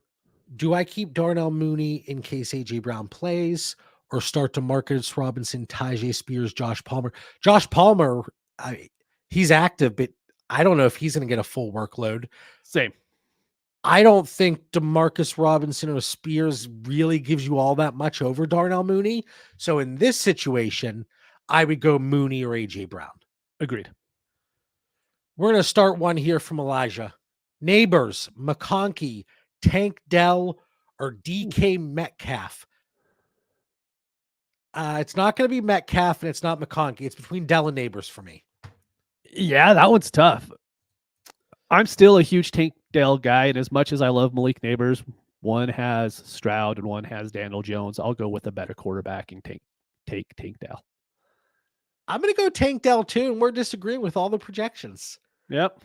do I keep Darnell Mooney in case AJ Brown plays or start Demarcus Robinson, Tyjae Spears, Josh Palmer? Josh Palmer, he's active, but I don't know if he's going to get a full workload. Same. I don't think Demarcus Robinson or Spears really gives you all that much over Darnell Mooney. So in this situation, I would go Mooney or AJ Brown. Agreed. We're going to start one here from Elijah. Neighbors, McConkey, Tank Dell, or DK Metcalf. It's not going to be Metcalf and it's not McConkey. It's between Dell and Neighbors for me. Yeah, that one's tough. I'm still a huge Tank Dell guy, and as much as I love Malik Neighbors, one has Stroud and one has Daniel Jones. I'll go with a better quarterback and take Tank Dell. I'm going to go Tank Dell too, and we're disagreeing with all the projections. Yep.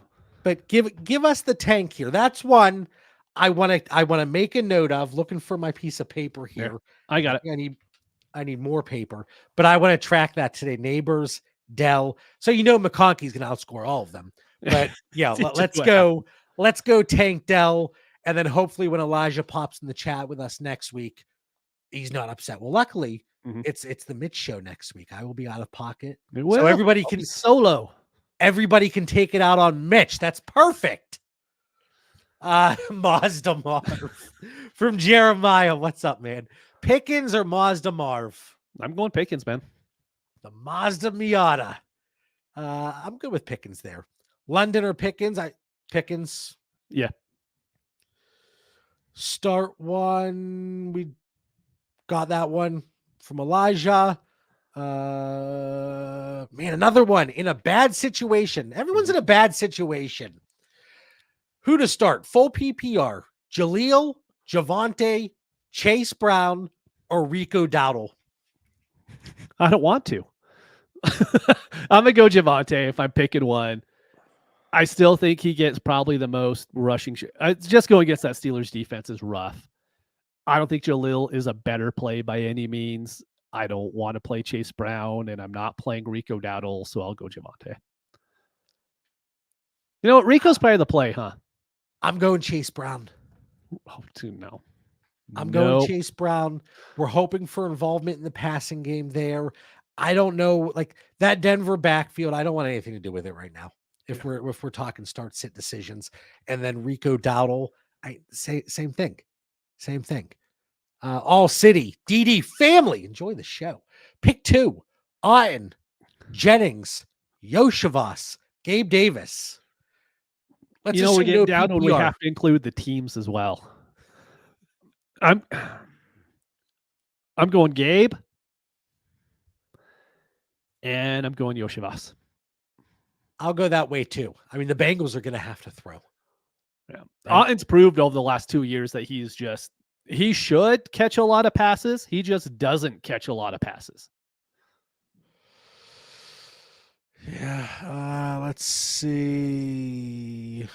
but give us the tank here. That's one I want to make a note of. Looking for my piece of paper here. There. I got it. I need more paper, but I want to track that today. Neighbors, Dell. So McConkey's going to outscore all of them. But yeah, let's go. Let's go tank Dell, and then hopefully when Elijah pops in the chat with us next week, he's not upset. Well, luckily, it's the Mitch show next week. I will be out of pocket, so everybody can solo. Everybody can take it out on Mitch. That's perfect. Mazda Marv from Jeremiah. What's up, man? Pickens or Mazda Marv? I'm going Pickens, man. The Mazda Miata. I'm good with Pickens there. London or Pickens? Pickens. Yeah. Start one. We got that one from Elijah. Man, another one in a bad situation. Everyone's in a bad situation. Who to start? Full PPR. Jaleel, Javonte, Chase Brown, or Rico Dowdle? I don't want to. I'm going to go Javonte if I'm picking one. I still think he gets probably the most rushing. Just going against that Steelers defense is rough. I don't think Jaleel is a better play by any means. I don't want to play Chase Brown, and I'm not playing Rico Dowdle, so I'll go Javonte. You know what? Rico's probably the play, huh? I'm going Chase Brown. Oh, dude, no. I'm going Chase Brown. We're hoping for involvement in the passing game there. I don't know, like that Denver backfield. I don't want anything to do with it right now. If we're talking start sit decisions, and then Rico Dowdle, same thing. All City, DD family. Enjoy the show. Pick 2: Otten, Jennings, Yoshivas, Gabe Davis. We're getting down when we have to include the teams as well. I'm going Gabe, and I'm going Yoshivas. I'll go that way too. I mean, the Bengals are going to have to throw. Yeah, Otten's proved over the last 2 years that he should catch a lot of passes. He just doesn't catch a lot of passes. Yeah. Let's see.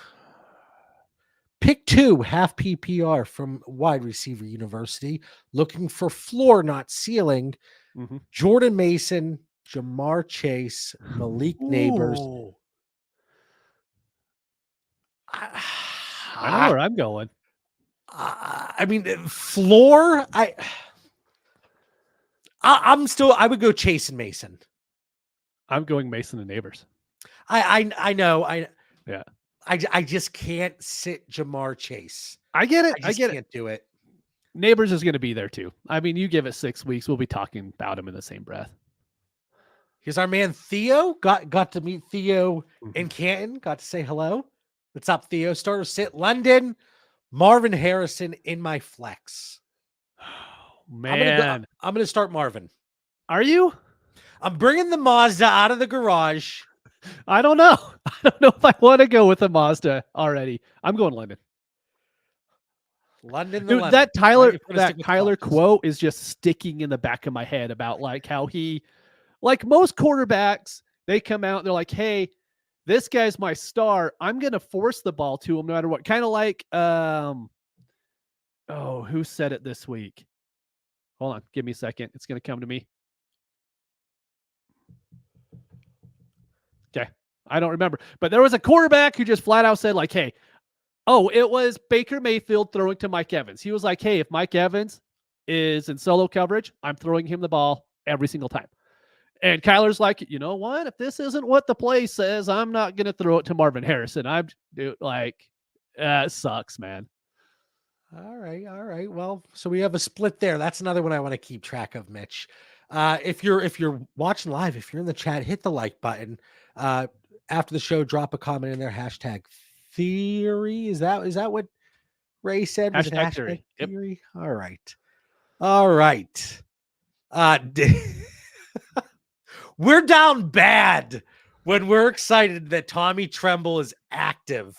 Pick 2, half PPR from Wide Receiver University. Looking for floor, not ceiling. Jordan Mason, Jamar Chase, Malik Neighbors. I know where I'm going. I mean, floor. I would go Chase and Mason. I'm going Mason and Neighbors. I know. Yeah. I just can't sit Jamar Chase. I get it. I can't do it. Neighbors is going to be there too. I mean, you give it 6 weeks, we'll be talking about him in the same breath. Here's our man Theo. Got to meet Theo in Canton. Got to say hello. What's up, Theo? Starter sit London. Marvin Harrison in my flex. Oh, man, I'm gonna start Marvin. Are you? I'm bringing the Mazda out of the garage. I don't know. I don't know if I want to go with the Mazda already. I'm going London. Dude, that Tyler quote is just sticking in the back of my head about like how he, like most quarterbacks, they come out and they're like, hey, this guy's my star. I'm going to force the ball to him no matter what. Kind of like, who said it this week? Hold on. Give me a second. It's going to come to me. Okay. I don't remember. But there was a quarterback who just flat out said like, hey, it was Baker Mayfield throwing to Mike Evans. He was like, hey, if Mike Evans is in solo coverage, I'm throwing him the ball every single time. And Kyler's like, you know what? If this isn't what the play says, I'm not going to throw it to Marvin Harrison. It sucks, man. All right. Well, so we have a split there. That's another one I want to keep track of, Mitch. If you're watching live, if you're in the chat, hit the like button. After the show, drop a comment in there. Hashtag theory. Is that what Ray said? Was hashtag theory. Theory? Yep. All right. We're down bad when we're excited that Tommy Tremble is active.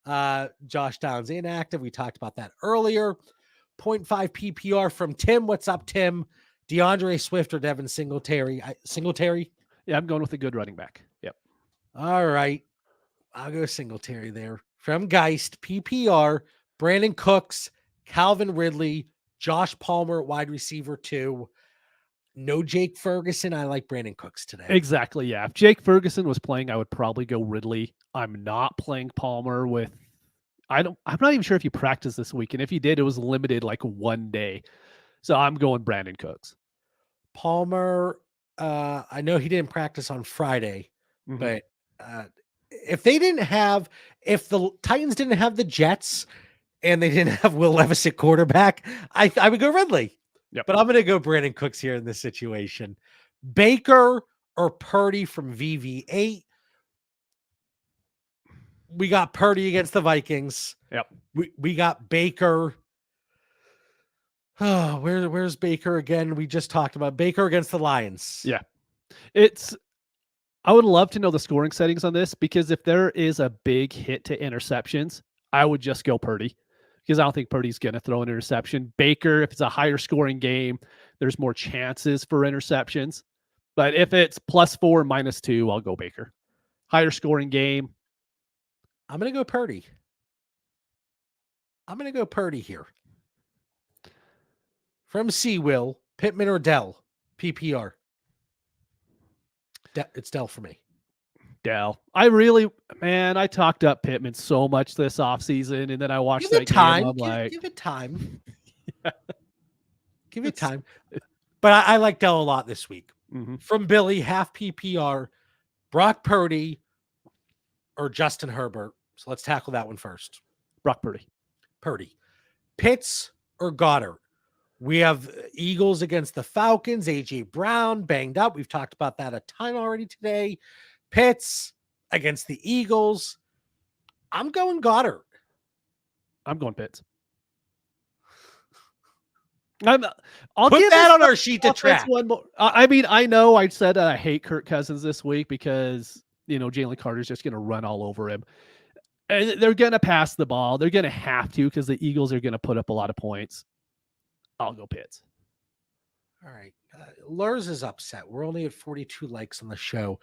Josh Downs inactive. We talked about that earlier. 0.5 PPR from Tim. What's up, Tim? DeAndre Swift or Devin Singletary? Singletary? Yeah, I'm going with a good running back. Yep. All right. I'll go Singletary there. From Geist, PPR, Brandon Cooks, Calvin Ridley, Josh Palmer, wide receiver 2. No Jake Ferguson. I like Brandon Cooks today. Exactly. Yeah. If Jake Ferguson was playing, I would probably go Ridley. I'm not playing Palmer with. I'm not even sure if he practiced this week, and if he did, it was limited like one day. So I'm going Brandon Cooks. Palmer. I know he didn't practice on Friday, Mhm. but if the Titans didn't have the Jets and they didn't have Will Levis at quarterback, I would go Ridley. Yep. But I'm going to go Brandon Cooks here in this situation. Baker or Purdy from VV8. We got Purdy against the Vikings. Yep. We got Baker. Oh, where's Baker again? We just talked about Baker against the Lions. Yeah. I would love to know the scoring settings on this, because if there is a big hit to interceptions, I would just go Purdy, because I don't think Purdy's going to throw an interception. Baker, if it's a higher scoring game, there's more chances for interceptions. But if it's +4, -2, I'll go Baker. Higher scoring game. I'm going to go Purdy. Here. From Will, Pittman or Dell, PPR. It's Dell for me. Dell. I talked up Pittman so much this offseason, and then I watched that game. I'm like, give it time. Yeah. Give it time. But I like Dell a lot this week. Mm-hmm. From Billy, half PPR, Brock Purdy or Justin Herbert. So let's tackle that one first. Brock Purdy. Pitts or Goddard. We have Eagles against the Falcons. AJ Brown banged up. We've talked about that a ton already today. Pitts against the Eagles. I'm going Goddard. I'm going Pitts. I'll put that on our sheet to track. One more. I know I said I hate Kirk Cousins this week because, Jalen Carter's just going to run all over him. And they're going to pass the ball. They're going to have to, because the Eagles are going to put up a lot of points. I'll go Pitts. All right. Lurs is upset. We're only at 42 likes on the show.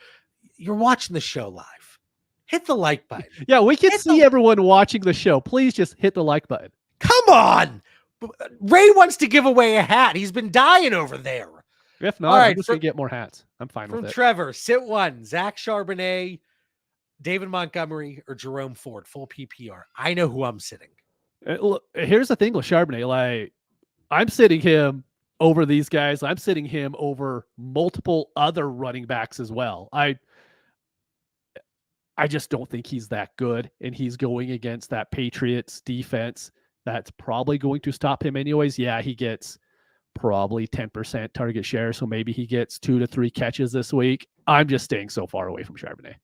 You're watching the show live. Hit the like button. Yeah, we can see everyone watching the show. Please just hit the like button. Come on. Ray wants to give away a hat. He's been dying over there. If not, I'm just going to get more hats. I'm fine with it. From Trevor, sit one, Zach Charbonnet, David Montgomery, or Jerome Ford, full PPR. I know who I'm sitting. Look, here's the thing with Charbonnet. Like, I'm sitting him over these guys. I'm sitting him over multiple other running backs as well. I just don't think he's that good, and he's going against that Patriots defense that's probably going to stop him anyways. Yeah, he gets probably 10% target share, so maybe he gets 2 to 3 catches this week. I'm just staying so far away from Charbonnet.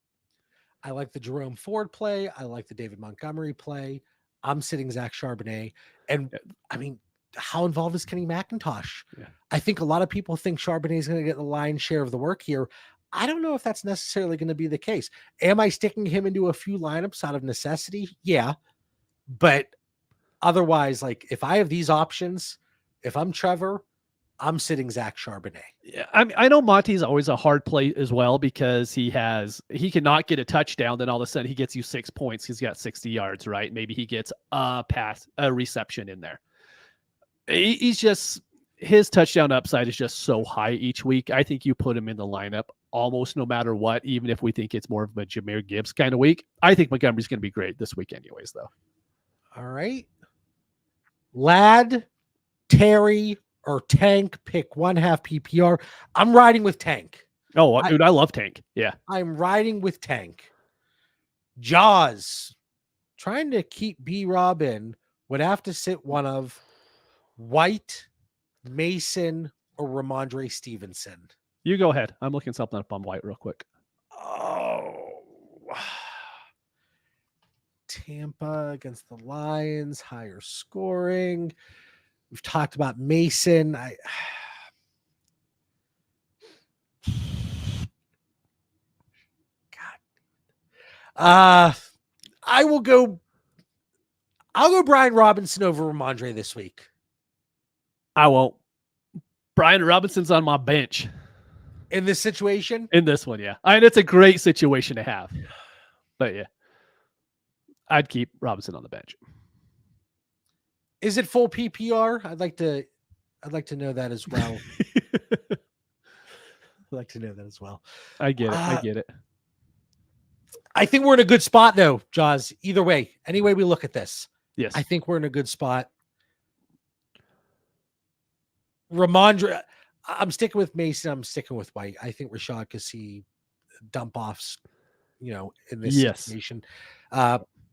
I like the Jerome Ford play. I like the David Montgomery play. I'm sitting Zach Charbonnet. And I mean, how involved is Kenny McIntosh? Yeah. I think a lot of people think Charbonnet is going to get the lion's share of the work here. I don't know if that's necessarily going to be the case. Am I sticking him into a few lineups out of necessity? Yeah. But otherwise, like, if I have these options, if I'm Trevor, I'm sitting Zach Charbonnet. Yeah, I know Monty's always a hard play as well, because he cannot get a touchdown, then all of a sudden he gets you 6 points. He's got 60 yards, right? Maybe he gets a reception in there. His touchdown upside is just so high each week. I think you put him in the lineup almost no matter what, even if we think it's more of a Jahmyr Gibbs kind of week. I think Montgomery's going to be great this week anyways, though. All right. Ladd, Terry, or Tank, pick one half PPR. I'm riding with Tank. Oh, dude, I love Tank. Yeah. I'm riding with Tank. Jaws, trying to keep B-Rob in, would have to sit one of White, Mason, or Ramondre Stevenson. You go ahead. I'm looking something up on White real quick. Oh. Tampa against the Lions, higher scoring. We've talked about Mason. I'll go Brian Robinson over Ramondre this week. I won't. Brian Robinson's on my bench. In this situation? In this one, yeah. I mean, it's a great situation to have. But yeah. I'd keep Robinson on the bench. Is it full PPR? I'd like to know that as well. I'd like to know that as well. I get it. I get it. I think we're in a good spot though, Jaws. Either way, any way we look at this. Yes. I think we're in a good spot. Ramondre, I'm sticking with Mason. I'm sticking with White. I think Rashad could see dump offs, in this situation.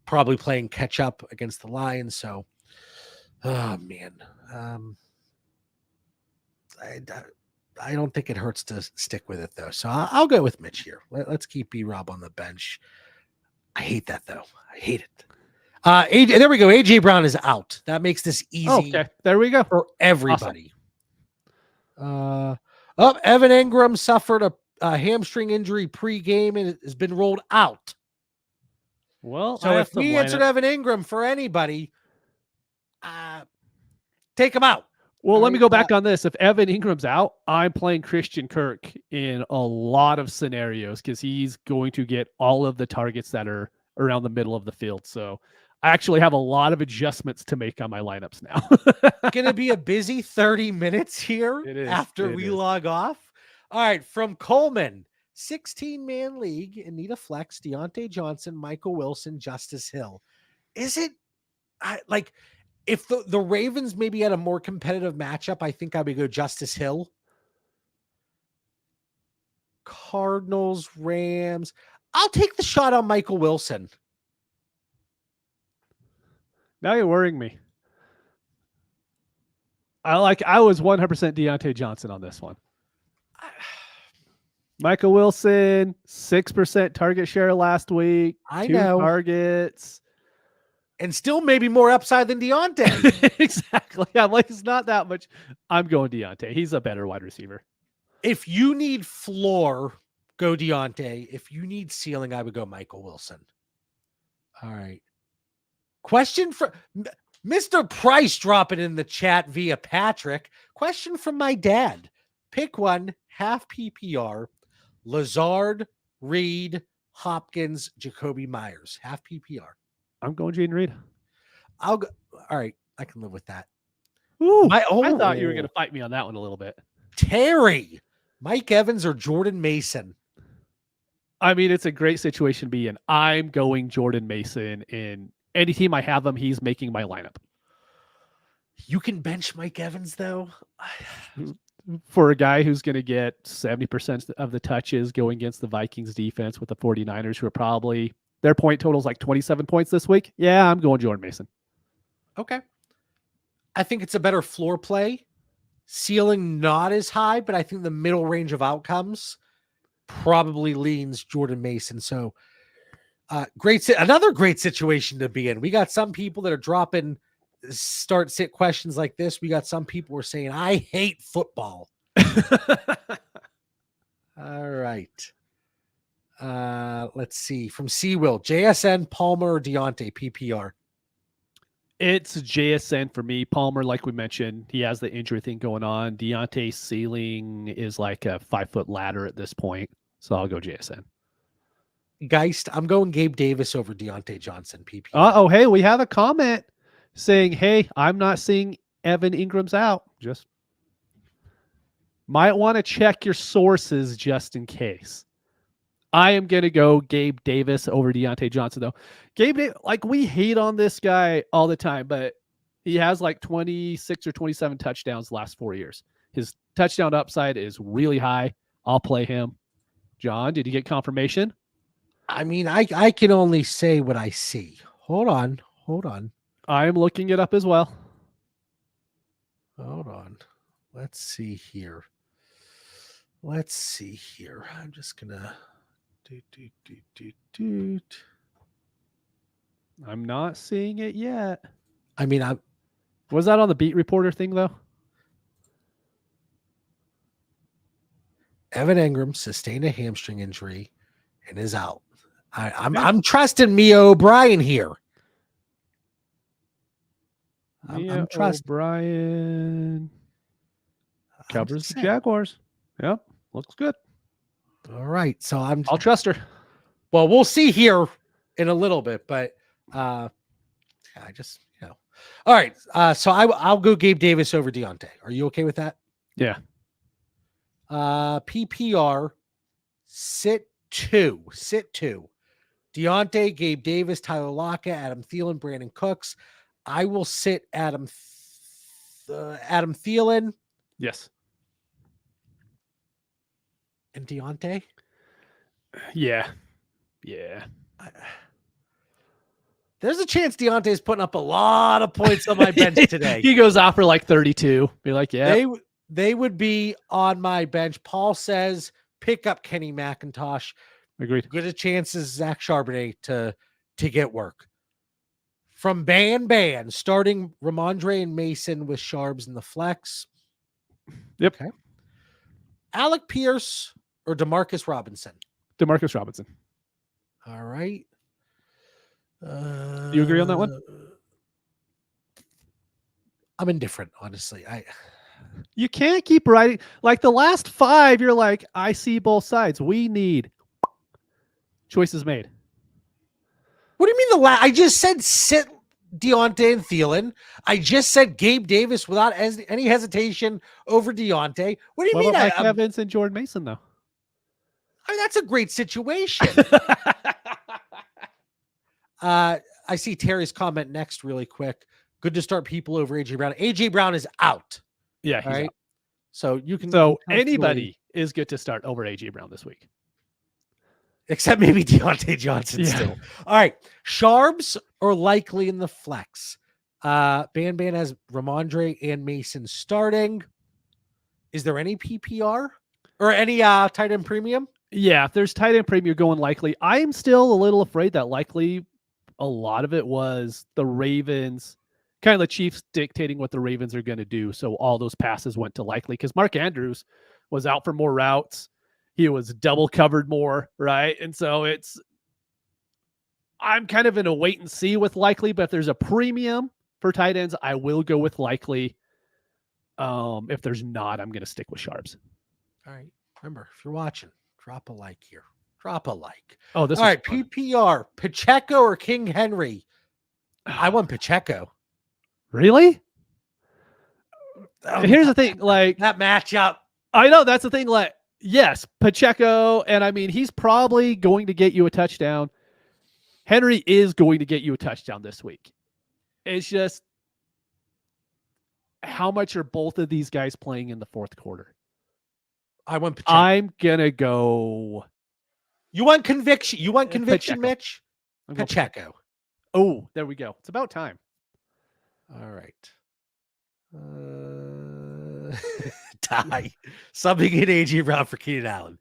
Probably playing catch up against the Lions. So, oh man. I don't think it hurts to stick with it though. So I'll go with Mitch here. Let's keep B-Rob on the bench. I hate that though. I hate it. AJ, there we go. AJ Brown is out. That makes this easy. Okay, there we go For everybody. Awesome. Evan Ingram suffered a hamstring injury pre-game and has been rolled out. Well, so if we answered Evan Ingram for anybody, take him out. Well, let me go back on this. If Evan Ingram's out, I'm playing Christian Kirk in a lot of scenarios because he's going to get all of the targets that are around the middle of the field. So I actually have a lot of adjustments to make on my lineups now. Going to be a busy 30 minutes here after we log off. All right, from Coleman, 16-man league, in need of flex, Deontay Johnson, Michael Wilson, Justice Hill. Is it if the Ravens maybe had a more competitive matchup, I think I would go Justice Hill. Cardinals, Rams. I'll take the shot on Michael Wilson. Now you're worrying me. I was 100% Deontay Johnson on this one. Michael Wilson, 6% target share last week. I 2 know. targets. And still maybe more upside than Deontay. Exactly. I'm like, it's not that much. I'm going Deontay. He's a better wide receiver. If you need floor, go Deontay. If you need ceiling, I would go Michael Wilson. All right. Question for Mr. Price dropping in the chat via Patrick. Question from my dad. Pick one, half PPR, Lazard, Reed, Hopkins, Jacoby Myers. Half PPR. I'm going Jaden Reed. I'll go. All right. I can live with that. Ooh, I thought you were going to fight me on that one a little bit. Terry, Mike Evans or Jordan Mason? I mean, it's a great situation to be in. I'm going Jordan Mason. In any team I have him, he's making my lineup. You can bench Mike Evans, though. For a guy who's going to get 70% of the touches going against the Vikings defense with the 49ers, who are probably their point total is like 27 points this week. Yeah, I'm going Jordan Mason. Okay. I think it's a better floor play. Ceiling not as high, but I think the middle range start probably leans Jordan Mason. So another great situation to be in. We got some people that are dropping start sit questions like this. We got some people who are saying, I hate football. All right. Let's see. From Seawill, JSN, Palmer, or Deontay, PPR? It's JSN for me. Palmer, like we mentioned, he has the injury thing going on. Deontay's ceiling is like a 5-foot ladder at this point. So I'll go JSN. Geist, I'm going Gabe Davis over Deontay Johnson, PPR. Oh, hey, we have a comment saying, hey, I'm not seeing Evan Ingram's out. Just might want to check your sources just in case. I am going to go Gabe Davis over Deontay Johnson, though. We hate on this guy all the time, but he has like 26 or 27 touchdowns the last 4 years. His touchdown upside is really high. I'll play him. John, did you get confirmation? I mean, I can only say what I see. Hold on. I am looking it up as well. Hold on. Let's see here. I'm just going to... I'm not seeing it yet. I mean, was that on the beat reporter thing though? Evan Ingram sustained a hamstring injury and is out. I'm trusting Mia O'Brien here. I'm trusting O'Brien covers the Jaguars. Yep, looks good. All right, so I'll trust her. Well, we'll see here in a little bit, but I just, all right. So I'll go Gabe Davis over Deontay. Are you okay with that? Yeah. PPR sit two. Deontay, Gabe Davis, Tyler Lockett, Adam Thielen, Brandon Cooks. I will sit Adam Thielen Yes. and Deontay. Yeah. Yeah. There's a chance Deontay's putting up a lot of points on my bench today. He goes off for like 32. Be like, yeah. They would be on my bench. Paul says pick up Kenny McIntosh. Agreed. Good a chance as Zach Charbonnet to get work. From Ban, starting Ramondre and Mason with Sharbs in the flex. Yep. Okay. Alec Pierce or Demarcus Robinson? Demarcus Robinson. All right. You agree on that one? I'm indifferent, honestly. You can't keep writing. Like the last 5, you're like, I see both sides. We need choices made. What do you mean I just said sit Deontay and Thielen. I just said Gabe Davis without any hesitation over Deontay. What do you mean? Mike Evans and Jordan Mason, though? I mean, that's a great situation. I see Terry's comment next really quick. Good to start people over AJ Brown. AJ Brown is out. Yeah, he's out. So you can. So anybody is good to start over AJ Brown this week. Except maybe Deontay Johnson still. All right. Sharbs are likely in the flex. Ban has Ramondre and Mason starting. Is there any PPR or any tight end premium? Yeah, if there's tight end premium going likely. I am still a little afraid that likely a lot of it was the Ravens, kind of the Chiefs dictating what the Ravens are going to do. So all those passes went to likely because Mark Andrews was out for more routes. He was double covered more, right? And so I'm kind of in a wait and see with likely, but if there's a premium for tight ends, I will go with likely. If there's not, I'm going to stick with Sharbs. All right. Remember, if you're watching, drop a like here. Drop a like. Oh, this all right. fun. PPR, Pacheco or King Henry? I want Pacheco. Really? Here's the thing, like that matchup. I know that's the thing. Like, yes, Pacheco, and I mean he's probably going to get you a touchdown. Henry is going to get you a touchdown this week. It's just how much are both of these guys playing in the fourth quarter? I want Pacheco. I'm gonna go. You want conviction? You want conviction, Pacheco. Mitch? Pacheco. Oh, there we go. It's about time. All right. Die. Something in AJ Brown for Keenan Allen.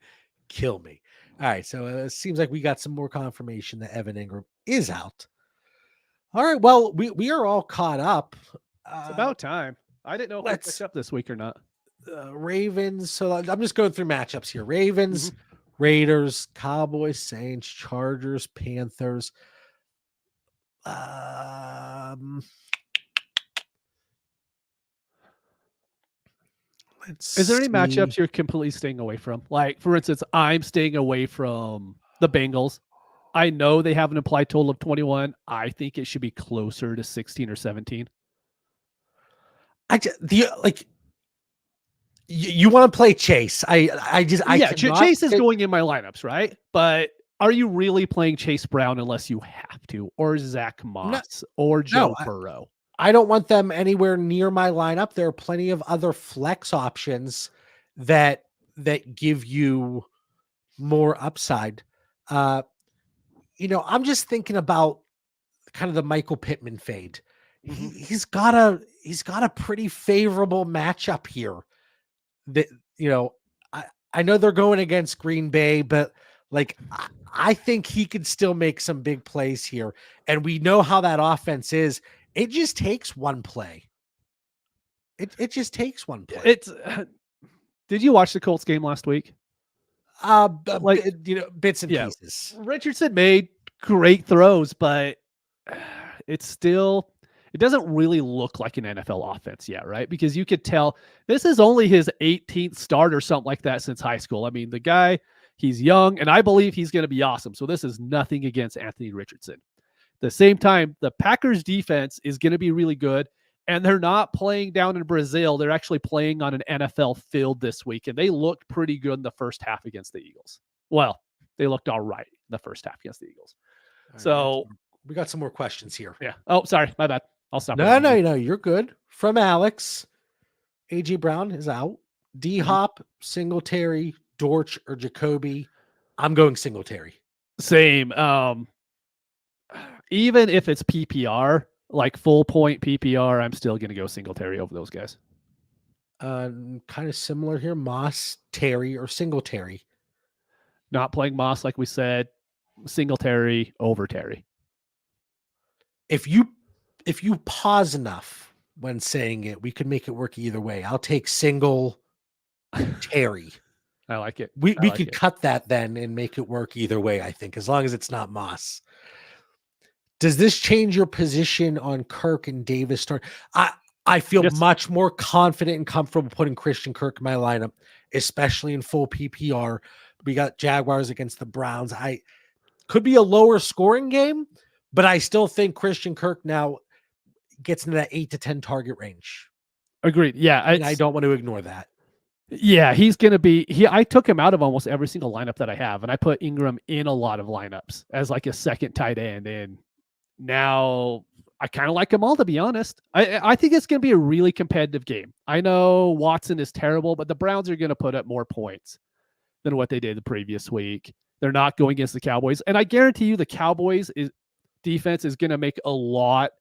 Kill me. All right. So it seems like we got some more confirmation that Evan Ingram is out. All right. Well, we are all caught up. It's about time. I didn't know if we picked up this week or not. Ravens. So I'm just going through matchups here. Ravens, Raiders, Cowboys, Saints, Chargers, Panthers. Is there any matchups you're completely staying away from? Like, for instance, I'm staying away from the Bengals. I know they have an implied total of 21. I think it should be closer to 16 or 17. You want to play Chase. Chase is going in my lineups, right? But are you really playing Chase Brown unless you have to, or Zach Moss or Joe Burrow? I don't want them anywhere near my lineup. There are plenty of other flex options that give you more upside. I'm just thinking about kind of the Michael Pittman fade. He's got a pretty favorable matchup here. That I know they're going against Green Bay, but like I think he could still make some big plays here. And we know how that offense is. It just takes one play. It just takes one play. Did you watch the Colts game last week? Bits and pieces. Richardson made great throws, but it doesn't really look like an NFL offense yet, right? Because you could tell this is only his 18th start or something like that since high school. I mean, the guy, he's young, and I believe he's going to be awesome. So this is nothing against Anthony Richardson. the same time, the Packers defense is going to be really good. And they're not playing down in Brazil. They're actually playing on an NFL field this week. And they looked pretty good in the first half against the Eagles. Well, they looked all right in the first half against the Eagles. All So right, we got some more questions here. yeah. Oh, sorry. My bad. I'll stop. No, you're good. From Alex, AJ Brown is out. D Hop, Singletary, Dortch, or Jacoby. I'm going Singletary. Same. Even if it's PPR, like full point PPR, I'm still going to go Singletary over those guys. Kind of similar here. Moss, Terry, or Singletary. Not playing Moss, like we said. Singletary over Terry. If you pause enough when saying it, we could make it work either way. I'll take single Terry. I like it. We could cut that then and make it work either way, I think, as long as it's not Moss. Does this change your position on Kirk and Davis start? I feel much more confident and comfortable putting Christian Kirk in my lineup, especially in full PPR. We got Jaguars against the Browns. I could be a lower scoring game, but I still think Christian Kirk now gets into that 8 to 10 target range. Agreed. Yeah. I don't want to ignore that. Yeah, he's going to be I took him out of almost every single lineup that I have, and I put Ingram in a lot of lineups as like a second tight end. And now I kind of like them all, to be honest. I think it's going to be a really competitive game. I know Watson is terrible, but the Browns are going to put up more points than what they did the previous week. They're not going against the Cowboys. And I guarantee you the Cowboys defense is going to make a lot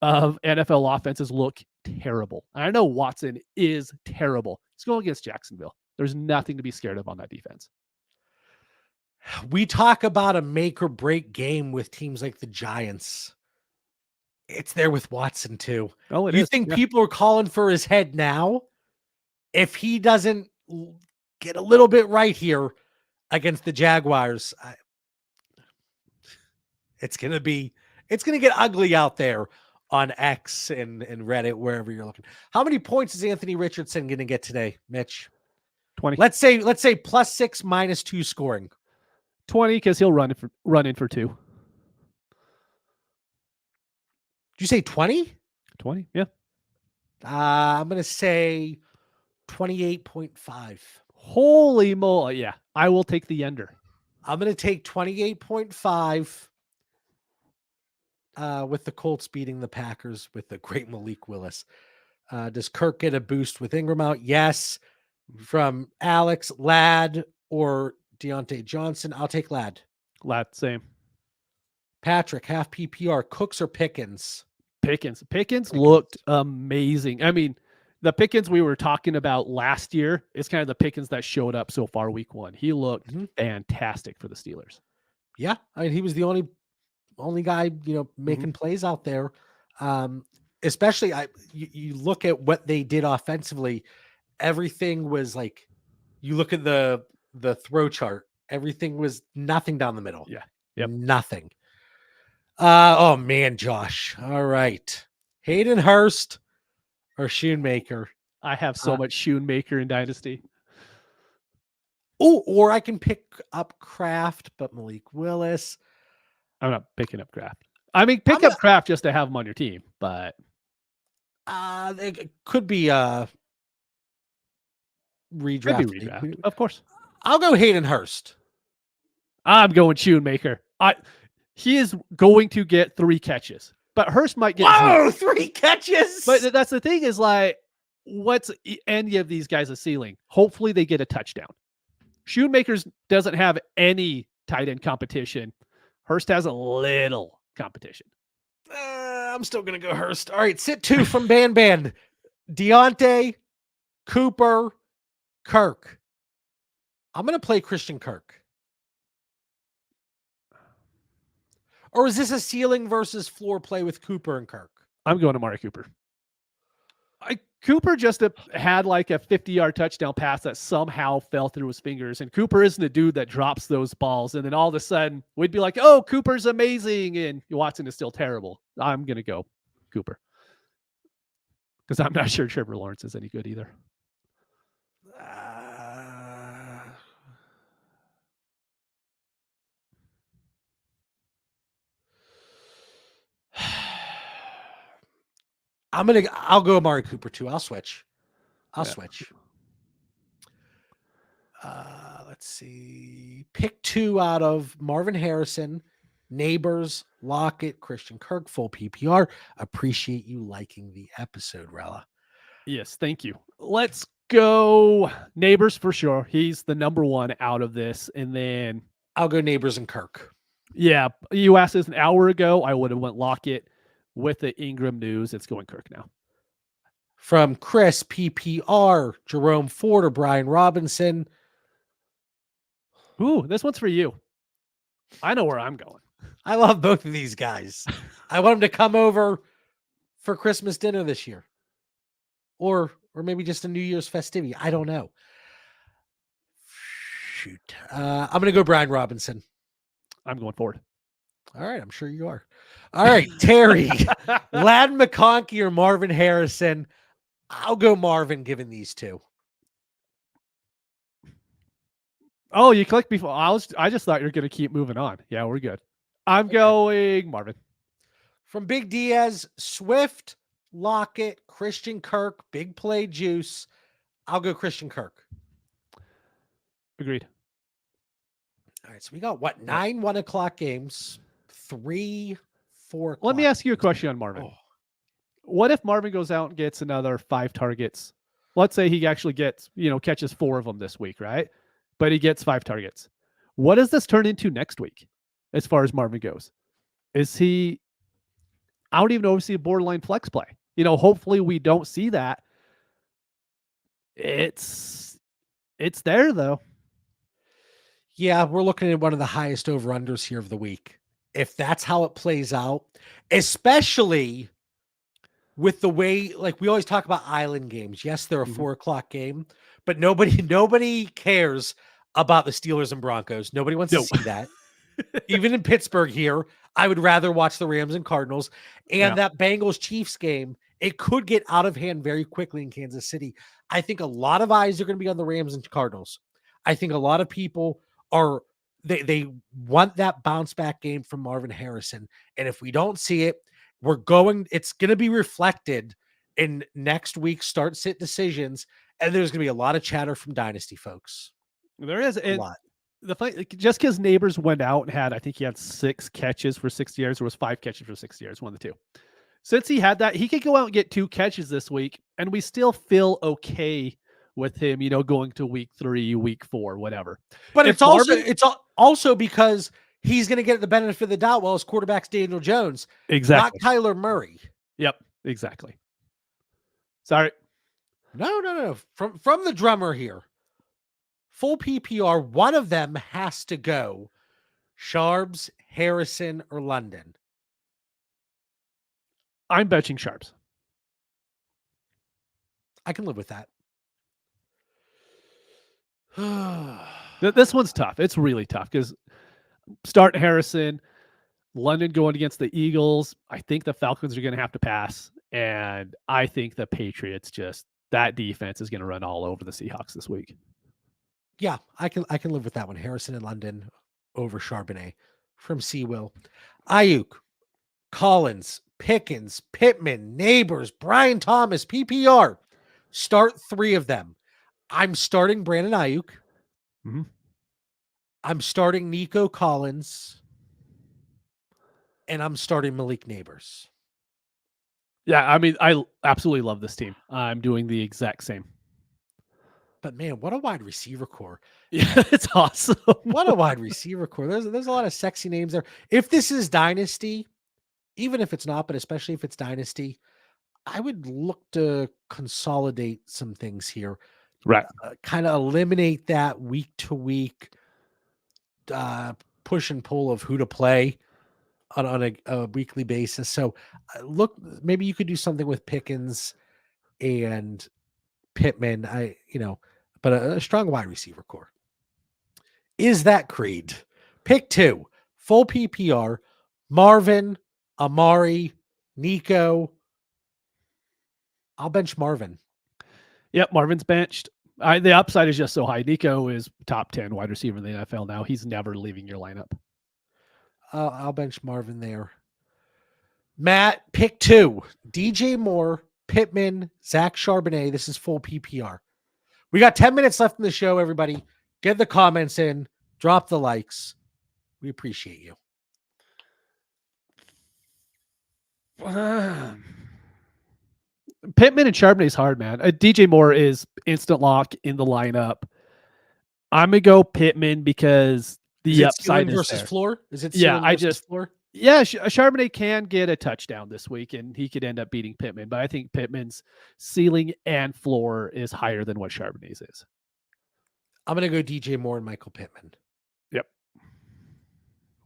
of NFL offenses look terrible. I know Watson is terrible. He's going against Jacksonville. There's nothing to be scared of on that defense. We talk about a make or break game with teams like the Giants. It's there with Watson too. Oh, it you is. think people are calling for his head now? If he doesn't get a little bit right here against the Jaguars, it's going to get ugly out there on X and Reddit, wherever you're looking. How many points is Anthony Richardson going to get today, Mitch? 20. Let's say +6, -2 scoring. 20, because he'll run in for 2. Did you say 20? 20, yeah. I'm going to say 28.5. Holy moly. Yeah, I will take the under. I'm going to take 28.5 with the Colts beating the Packers with the great Malik Willis. Does Kirk get a boost with Ingram out? Yes. From Alex, Ladd, or Deontay Johnson? I'll take Ladd. Ladd, same. Patrick, half PPR, Cooks or Pickens? Pickens looked amazing. I mean, the Pickens we were talking about last year is kind of the Pickens that showed up so far week 1. He looked fantastic for the Steelers. Yeah, I mean, he was the only guy, making plays out there. Especially you look at what they did offensively, everything was like, you look at the throw chart, everything was nothing down the middle. Yeah. Yep. Nothing. Oh man, Josh. All right. Hayden Hurst or Schoonmaker? I have so much Schoonmaker in Dynasty. Oh, or I can pick up Kraft, but Malik Willis. I'm not picking up Kraft. I mean, pick up Kraft just to have him on your team, but it could be redraft. Of course. I'll go Hayden Hurst. I'm going Schoonmaker. He is going to get 3 catches, but Hurst might get 3 catches. But that's the thing is, like, what's any of these guys' ceiling? Hopefully they get a touchdown. Schoonmaker doesn't have any tight end competition. Hurst has a little competition. I'm still going to go Hurst. All right, sit 2 from Ban. Deontay, Cooper, Kirk. I'm going to play Christian Kirk. Or is this a ceiling versus floor play with Cooper and Kirk? I'm going to Amari Cooper. Cooper just had like a 50-yard touchdown pass that somehow fell through his fingers. And Cooper isn't a dude that drops those balls. And then all of a sudden we'd be like, oh, Cooper's amazing. And Watson is still terrible. I'm going to go Cooper. Because I'm not sure Trevor Lawrence is any good either. I'll go Amari Cooper too. I'll switch. I'll Yeah. switch. Let's see. Pick 2 out of Marvin Harrison, Neighbors, Lockett, Christian Kirk, full PPR. Appreciate you liking the episode, Rella. Yes, thank you. Let's go Neighbors for sure. He's the number one out of this. And then I'll go Neighbors and Kirk. yeah, you asked this an hour ago. I would have went Lockett. With the Ingram news, it's going Kirk now. From Chris, PPR, Jerome Ford or Brian Robinson. Ooh, this one's for you. I know where I'm going. I love both of these guys. I want them to come over for Christmas dinner this year. Or maybe just a New Year's festivity. I don't know. Shoot. I'm going to go Brian Robinson. I'm going Ford. All right. I'm sure you are. All right. Terry, Ladd McConkey or Marvin Harrison. I'll go Marvin given these two. Oh, you clicked before. I just thought you were going to keep moving on. Yeah, we're good. I'm going Marvin. From Big Diaz, Swift, Lockett, Christian Kirk, big play juice. I'll go Christian Kirk. Agreed. All right. So we got what? 9 1 o'clock games, 3 4 o'clock. Let me ask you a question on Marvin. Oh. What if Marvin goes out and gets another 5 targets? Let's say he actually gets, catches 4 of them this week, right? But he gets 5 targets. What does this turn into next week as far as Marvin goes? Is he, I don't even know if he's a borderline flex play. Hopefully we don't see that. It's there though. Yeah, we're looking at one of the highest over-unders here of the week. If that's how it plays out, especially with the way, like we always talk about island games. Yes, they're a 4 o'clock game, but nobody cares about the Steelers and Broncos. Nobody wants to see that. Even in Pittsburgh here, I would rather watch the Rams and Cardinals. And that Bengals-Chiefs game, it could get out of hand very quickly in Kansas City. I think a lot of eyes are going to be on the Rams and Cardinals. I think a lot of people are they want that bounce back game from Marvin Harrison. And if we don't see it, it's going to be reflected in next week's start sit decisions. And there's going to be a lot of chatter from Dynasty folks. There is a lot. The fight, just because Neighbors went out and I think he had 6 catches for 60 yards, or was 5 catches for 60 yards, one of the two. Since he had that, he could go out and get 2 catches this week, and we still feel okay with him, going to week 3, week 4, whatever. But it's also because he's going to get the benefit of the doubt while his quarterback's Daniel Jones, exactly, not Kyler Murray. Yep, exactly. Sorry. No. From the drummer here. Full PPR, one of them has to go. Sharps, Harrison, or London. I'm betting Sharps. I can live with that. This one's tough. It's really tough because start Harrison, London going against the Eagles. I think the Falcons are going to have to pass. And I think the Patriots that defense is going to run all over the Seahawks this week. Yeah, I can live with that one. Harrison and London over Charbonnet from Seawill. Ayuk, Collins, Pickens, Pittman, Neighbors, Brian Thomas, PPR. Start 3 of them. I'm starting Brandon Ayuk. Mm-hmm. I'm starting Nico Collins. And I'm starting Malik Neighbors. Yeah, I mean, I absolutely love this team. I'm doing the exact same. But man, what a wide receiver core. Yeah, it's awesome. What a wide receiver core. There's a lot of sexy names there. If this is Dynasty, even if it's not, but especially if it's Dynasty, I would look to consolidate some things here. Right. Kind of eliminate that week to week push and pull of who to play on a weekly basis. So look, maybe you could do something with Pickens and Pittman. But a strong wide receiver core. Is that Creed? Pick 2, full PPR, Marvin, Amari, Nico. I'll bench Marvin. Yep, Marvin's benched. The upside is just so high. Nico is top 10 wide receiver in the NFL now. He's never leaving your lineup. I'll bench Marvin there. Matt, pick 2. DJ Moore, Pittman, Zach Charbonnet. This is full PPR. We got 10 minutes left in the show, everybody. Get the comments in. Drop the likes. We appreciate you. Pittman and Charbonnet is hard, man. DJ Moore is instant lock in the lineup. I'm going to go Pittman because the upside is versus there. Floor? Is it yeah, I just floor? Yeah, Charbonnet can get a touchdown this week, and he could end up beating Pittman. But I think Pittman's ceiling and floor is higher than what Charbonnet's is. I'm going to go DJ Moore and Michael Pittman. Yep.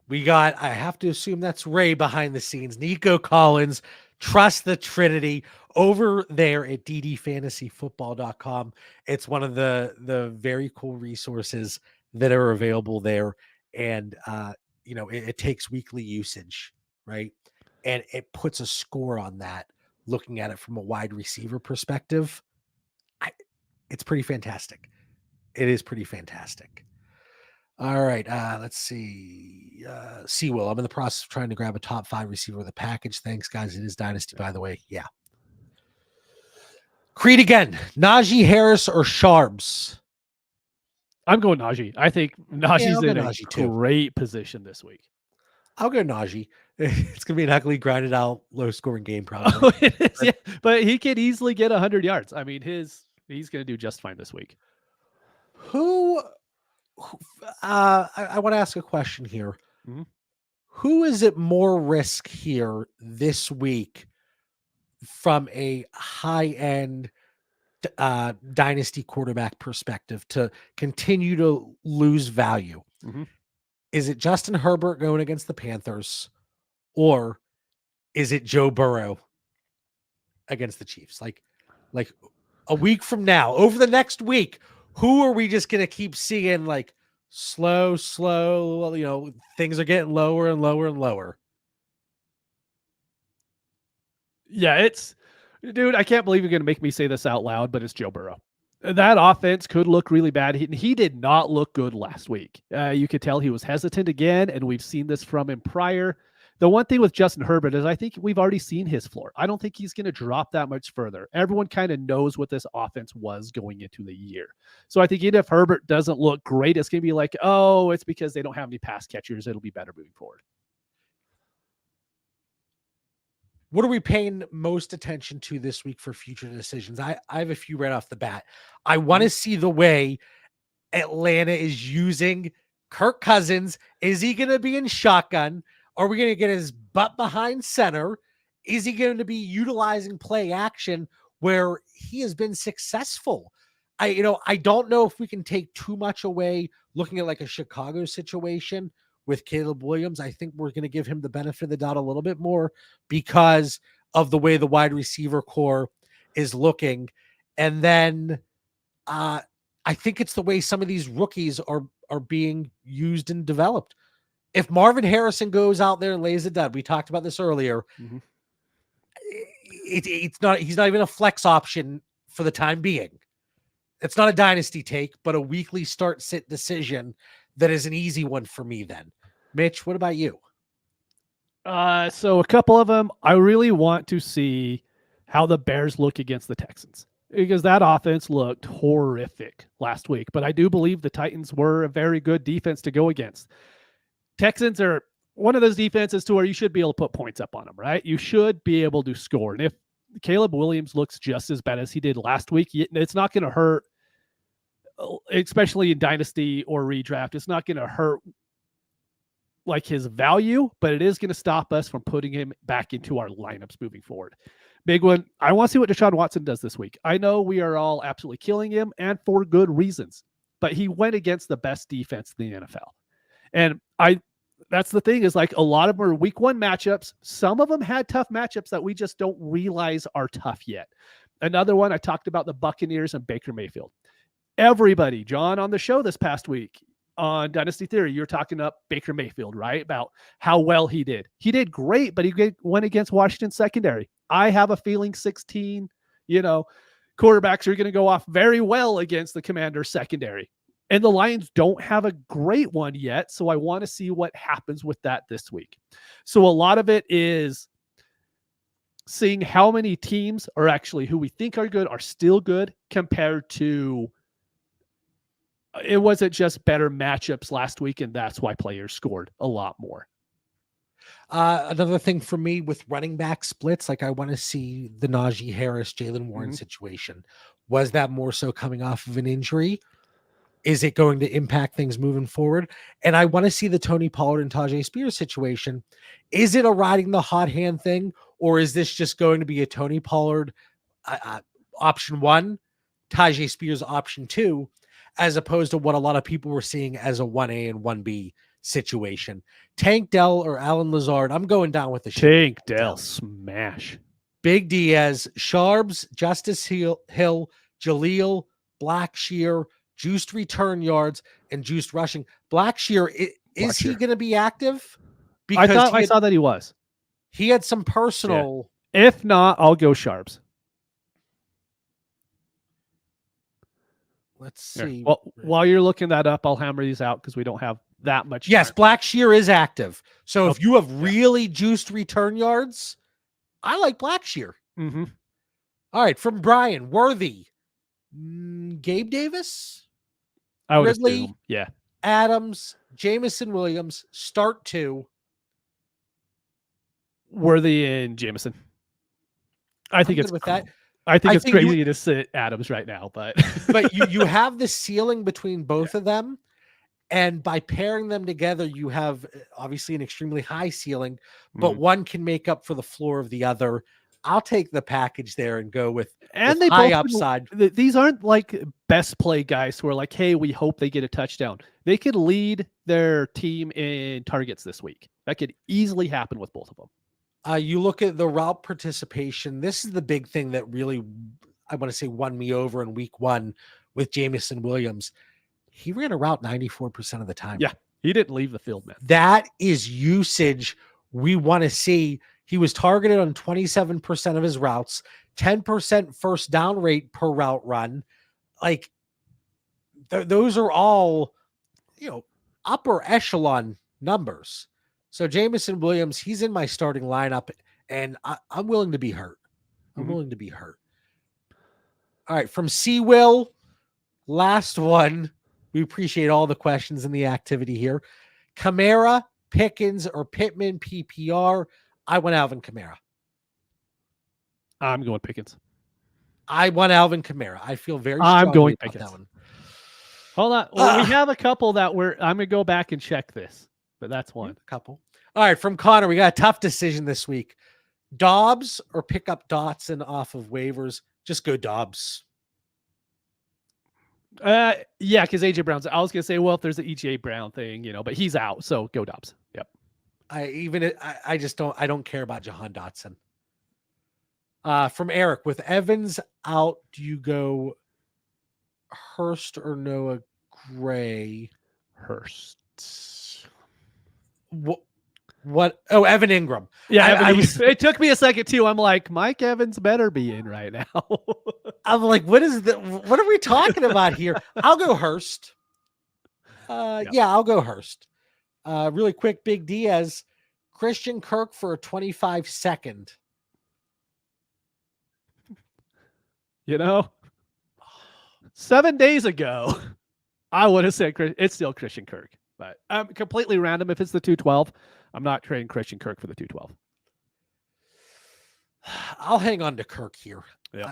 We got, I have to assume that's Ray behind the scenes. Nico Collins, trust the Trinity over there at ddfantasyfootball.com. It's one of the very cool resources that are available there. And, it takes weekly usage, right? And it puts a score on that, looking at it from a wide receiver perspective. It's pretty fantastic. It is pretty fantastic. All right. Let's see. Will, I'm in the process of trying to grab a top 5 receiver with a package. Thanks, guys. It is Dynasty, by the way. Yeah. Creed again. Najee Harris or Sharbs? I'm going Najee. I think Najee's in a great position this week. I'll go Najee. It's going to be an ugly, grinded out, low-scoring game, probably. It is, yeah. But he could easily get 100 yards. I mean, he's going to do just fine this week. I want to ask a question here. Mm-hmm. Who is it more risk here this week from a high-end dynasty quarterback perspective to continue to lose value? Mm-hmm. Is it Justin Herbert going against the Panthers, or is it Joe Burrow against the Chiefs? Like a week from now, over the next week, who are we just going to keep seeing like slow, things are getting lower and lower and lower? Yeah, dude, I can't believe you're going to make me say this out loud, but it's Joe Burrow. That offense could look really bad. He did not look good last week. You could tell he was hesitant again, and we've seen this from him prior. The one thing with Justin Herbert is I think we've already seen his floor. I don't think he's going to drop that much further. Everyone kind of knows what this offense was going into the year. So I think even if Herbert doesn't look great, it's going to be like, oh, it's because they don't have any pass catchers. It'll be better moving forward. What are we paying most attention to this week for future decisions? I have a few right off the bat. I want to see the way Atlanta is using Kirk Cousins. Is he going to be in shotgun? Are we going to get his butt behind center? Is he going to be utilizing play action where he has been successful? I don't know if we can take too much away looking at like a Chicago situation with Caleb Williams. I think we're going to give him the benefit of the doubt a little bit more because of the way the wide receiver core is looking. And then I think it's the way some of these rookies are being used and developed. If Marvin Harrison goes out there and lays a dud, we talked about this earlier. Mm-hmm. He's not even a flex option for the time being. It's not a dynasty take, but a weekly start sit decision that is an easy one for me then. Mitch, what about you? So a couple of them, I really want to see how the Bears look against the Texans because that offense looked horrific last week. But I do believe the Titans were a very good defense to go against. Texans are one of those defenses to where you should be able to put points up on them, right? You should be able to score. And if Caleb Williams looks just as bad as he did last week, it's not going to hurt, especially in dynasty or redraft. It's not going to hurt like his value, but it is going to stop us from putting him back into our lineups moving forward. Big one. I want to see what Deshaun Watson does this week. I know we are all absolutely killing him and for good reasons, but he went against the best defense in the NFL. And that's the thing is like a lot of them are week 1 matchups. Some of them had tough matchups that we just don't realize are tough yet. Another one, I talked about the Buccaneers and Baker Mayfield. Everybody, John, on the show this past week on Dynasty Theory, you're talking up Baker Mayfield, right? About how well he did. He did great, but he went against Washington secondary. I have a feeling 16, quarterbacks are going to go off very well against the Commanders secondary. And the Lions don't have a great one yet, so I want to see what happens with that this week. So a lot of it is seeing how many teams are actually who we think are good are still good compared to it wasn't just better matchups last week, and that's why players scored a lot more. Another thing for me with running back splits, like I want to see the Najee Harris, Jalen Warren situation. Was that more so coming off of an injury? Is it going to impact things moving forward? And I want to see the Tony Pollard and Tajay Spears situation. Is it a riding the hot hand thing, or is this just going to be a Tony Pollard option 1, Tajay Spears option 2, as opposed to what a lot of people were seeing as a 1A and 1B situation? Tank Dell or Alan Lazard? I'm going down with the Tank Dell smash. Big Diaz, Sharbs, Justice Hill, Jaleel, Blackshear, juiced return yards, and juiced rushing. Blackshear, is he going to be active? Because I saw that he was. He had some personal. Yeah. If not, I'll go Sharbs. Let's see. Well, while you're looking that up, I'll hammer these out because we don't have that much. Yes, Blackshear is active. So if you have really juiced return yards, I like Blackshear. Mm-hmm. All right, from Brian, Worthy, Gabe Davis, I would Ridley, assume. Yeah, Adams, Jameson Williams, start 2. Worthy and Jameson. I think it's with that. I think it's crazy to sit Adams right now, but you have the ceiling between both of them, and by pairing them together, you have obviously an extremely high ceiling, but one can make up for the floor of the other. I'll take the package there and go with they high both upside. These aren't like best play guys who are like, hey, we hope they get a touchdown. They could lead their team in targets this week. That could easily happen with both of them. You look at the route participation. This is the big thing that really, I want to say, won me over in week 1 with Jameson Williams. He ran a route 94% of the time. Yeah, he didn't leave the field, man. That is usage we want to see. He was targeted on 27% of his routes, 10% first down rate per route run. Like, those are all, upper echelon numbers. So Jameson Williams, he's in my starting lineup, and I'm willing to be hurt. I'm willing to be hurt. All right, from C-Will, last one. We appreciate all the questions and the activity here. Kamara, Pickens, or Pittman, PPR. I want Alvin Kamara. I'm going Pickens. I want Alvin Kamara. I feel very strongly I'm going about Pickens. that one. Hold on. Well, we have a couple that I'm going to go back and check this, but that's one. A couple. All right, from Connor, we got a tough decision this week. Dobbs or pick up Dotson off of waivers? Just go Dobbs. Yeah, because AJ Brown's. I was gonna say, well, if there's the EJ Brown thing, but he's out, so go Dobbs. Yep. I just don't care about Jahan Dotson. From Eric, with Evans out, do you go Hurst or Noah Gray? Hurst. What? Oh, Evan Ingram. Yeah, it took me a second too. I'm like, Mike Evans better be in right now. I'm like, what are we talking about here? I'll go Hurst. Yeah, I'll go Hurst. Really quick, Big Diaz, Christian Kirk for a 25-second. 7 days ago, I would have said it's still Christian Kirk, but I'm completely random. If it's the 212, I'm not trading Christian Kirk for the 212. I'll hang on to Kirk here. Yeah.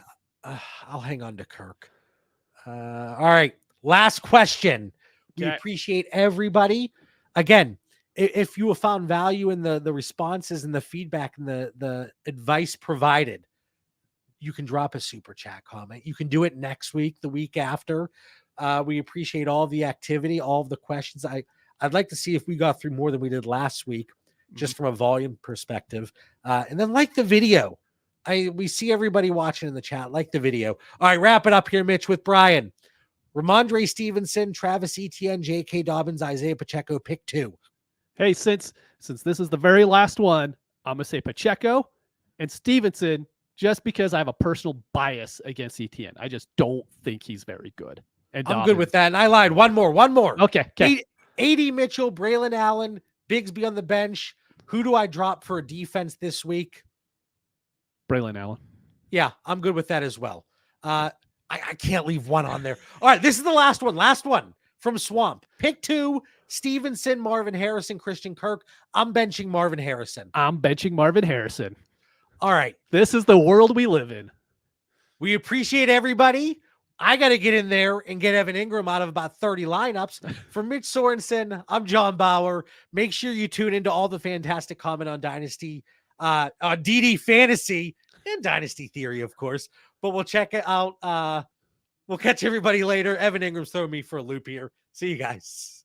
I'll hang on to Kirk. All right. Last question. We appreciate everybody. Again, if you have found value in the responses and the feedback and the advice provided, you can drop a super chat comment. You can do it next week, the week after. We appreciate all the activity, all of the questions. I'd like to see if we got through more than we did last week, just from a volume perspective. And then like the video. We see everybody watching in the chat. Like the video. All right, wrap it up here, Mitch, with Brian. Ramondre Stevenson, Travis Etienne, J.K. Dobbins, Isaiah Pacheco, pick 2. Hey, since this is the very last one, I'm going to say Pacheco and Stevenson just because I have a personal bias against Etienne. I just don't think he's very good. And I'm good with that. And I lied. One more. Okay. 80 Mitchell, Braylon Allen, Bigsby on the bench. Who do I drop for a defense this week? Braylon Allen. Yeah, I'm good with that as well. I can't leave one on there. All right, this is the last one. Last one from Swamp. Pick 2, Stevenson, Marvin Harrison, Christian Kirk. I'm benching Marvin Harrison. I'm benching Marvin Harrison. All right. This is the world we live in. We appreciate everybody. I got to get in there and get Evan Ingram out of about 30 lineups. For Mitch Sorensen, I'm John Bauer. Make sure you tune into all the fantastic comment on Dynasty, DD Fantasy, and Dynasty Theory, of course. But we'll check it out. We'll catch everybody later. Evan Ingram's throwing me for a loop here. See you guys.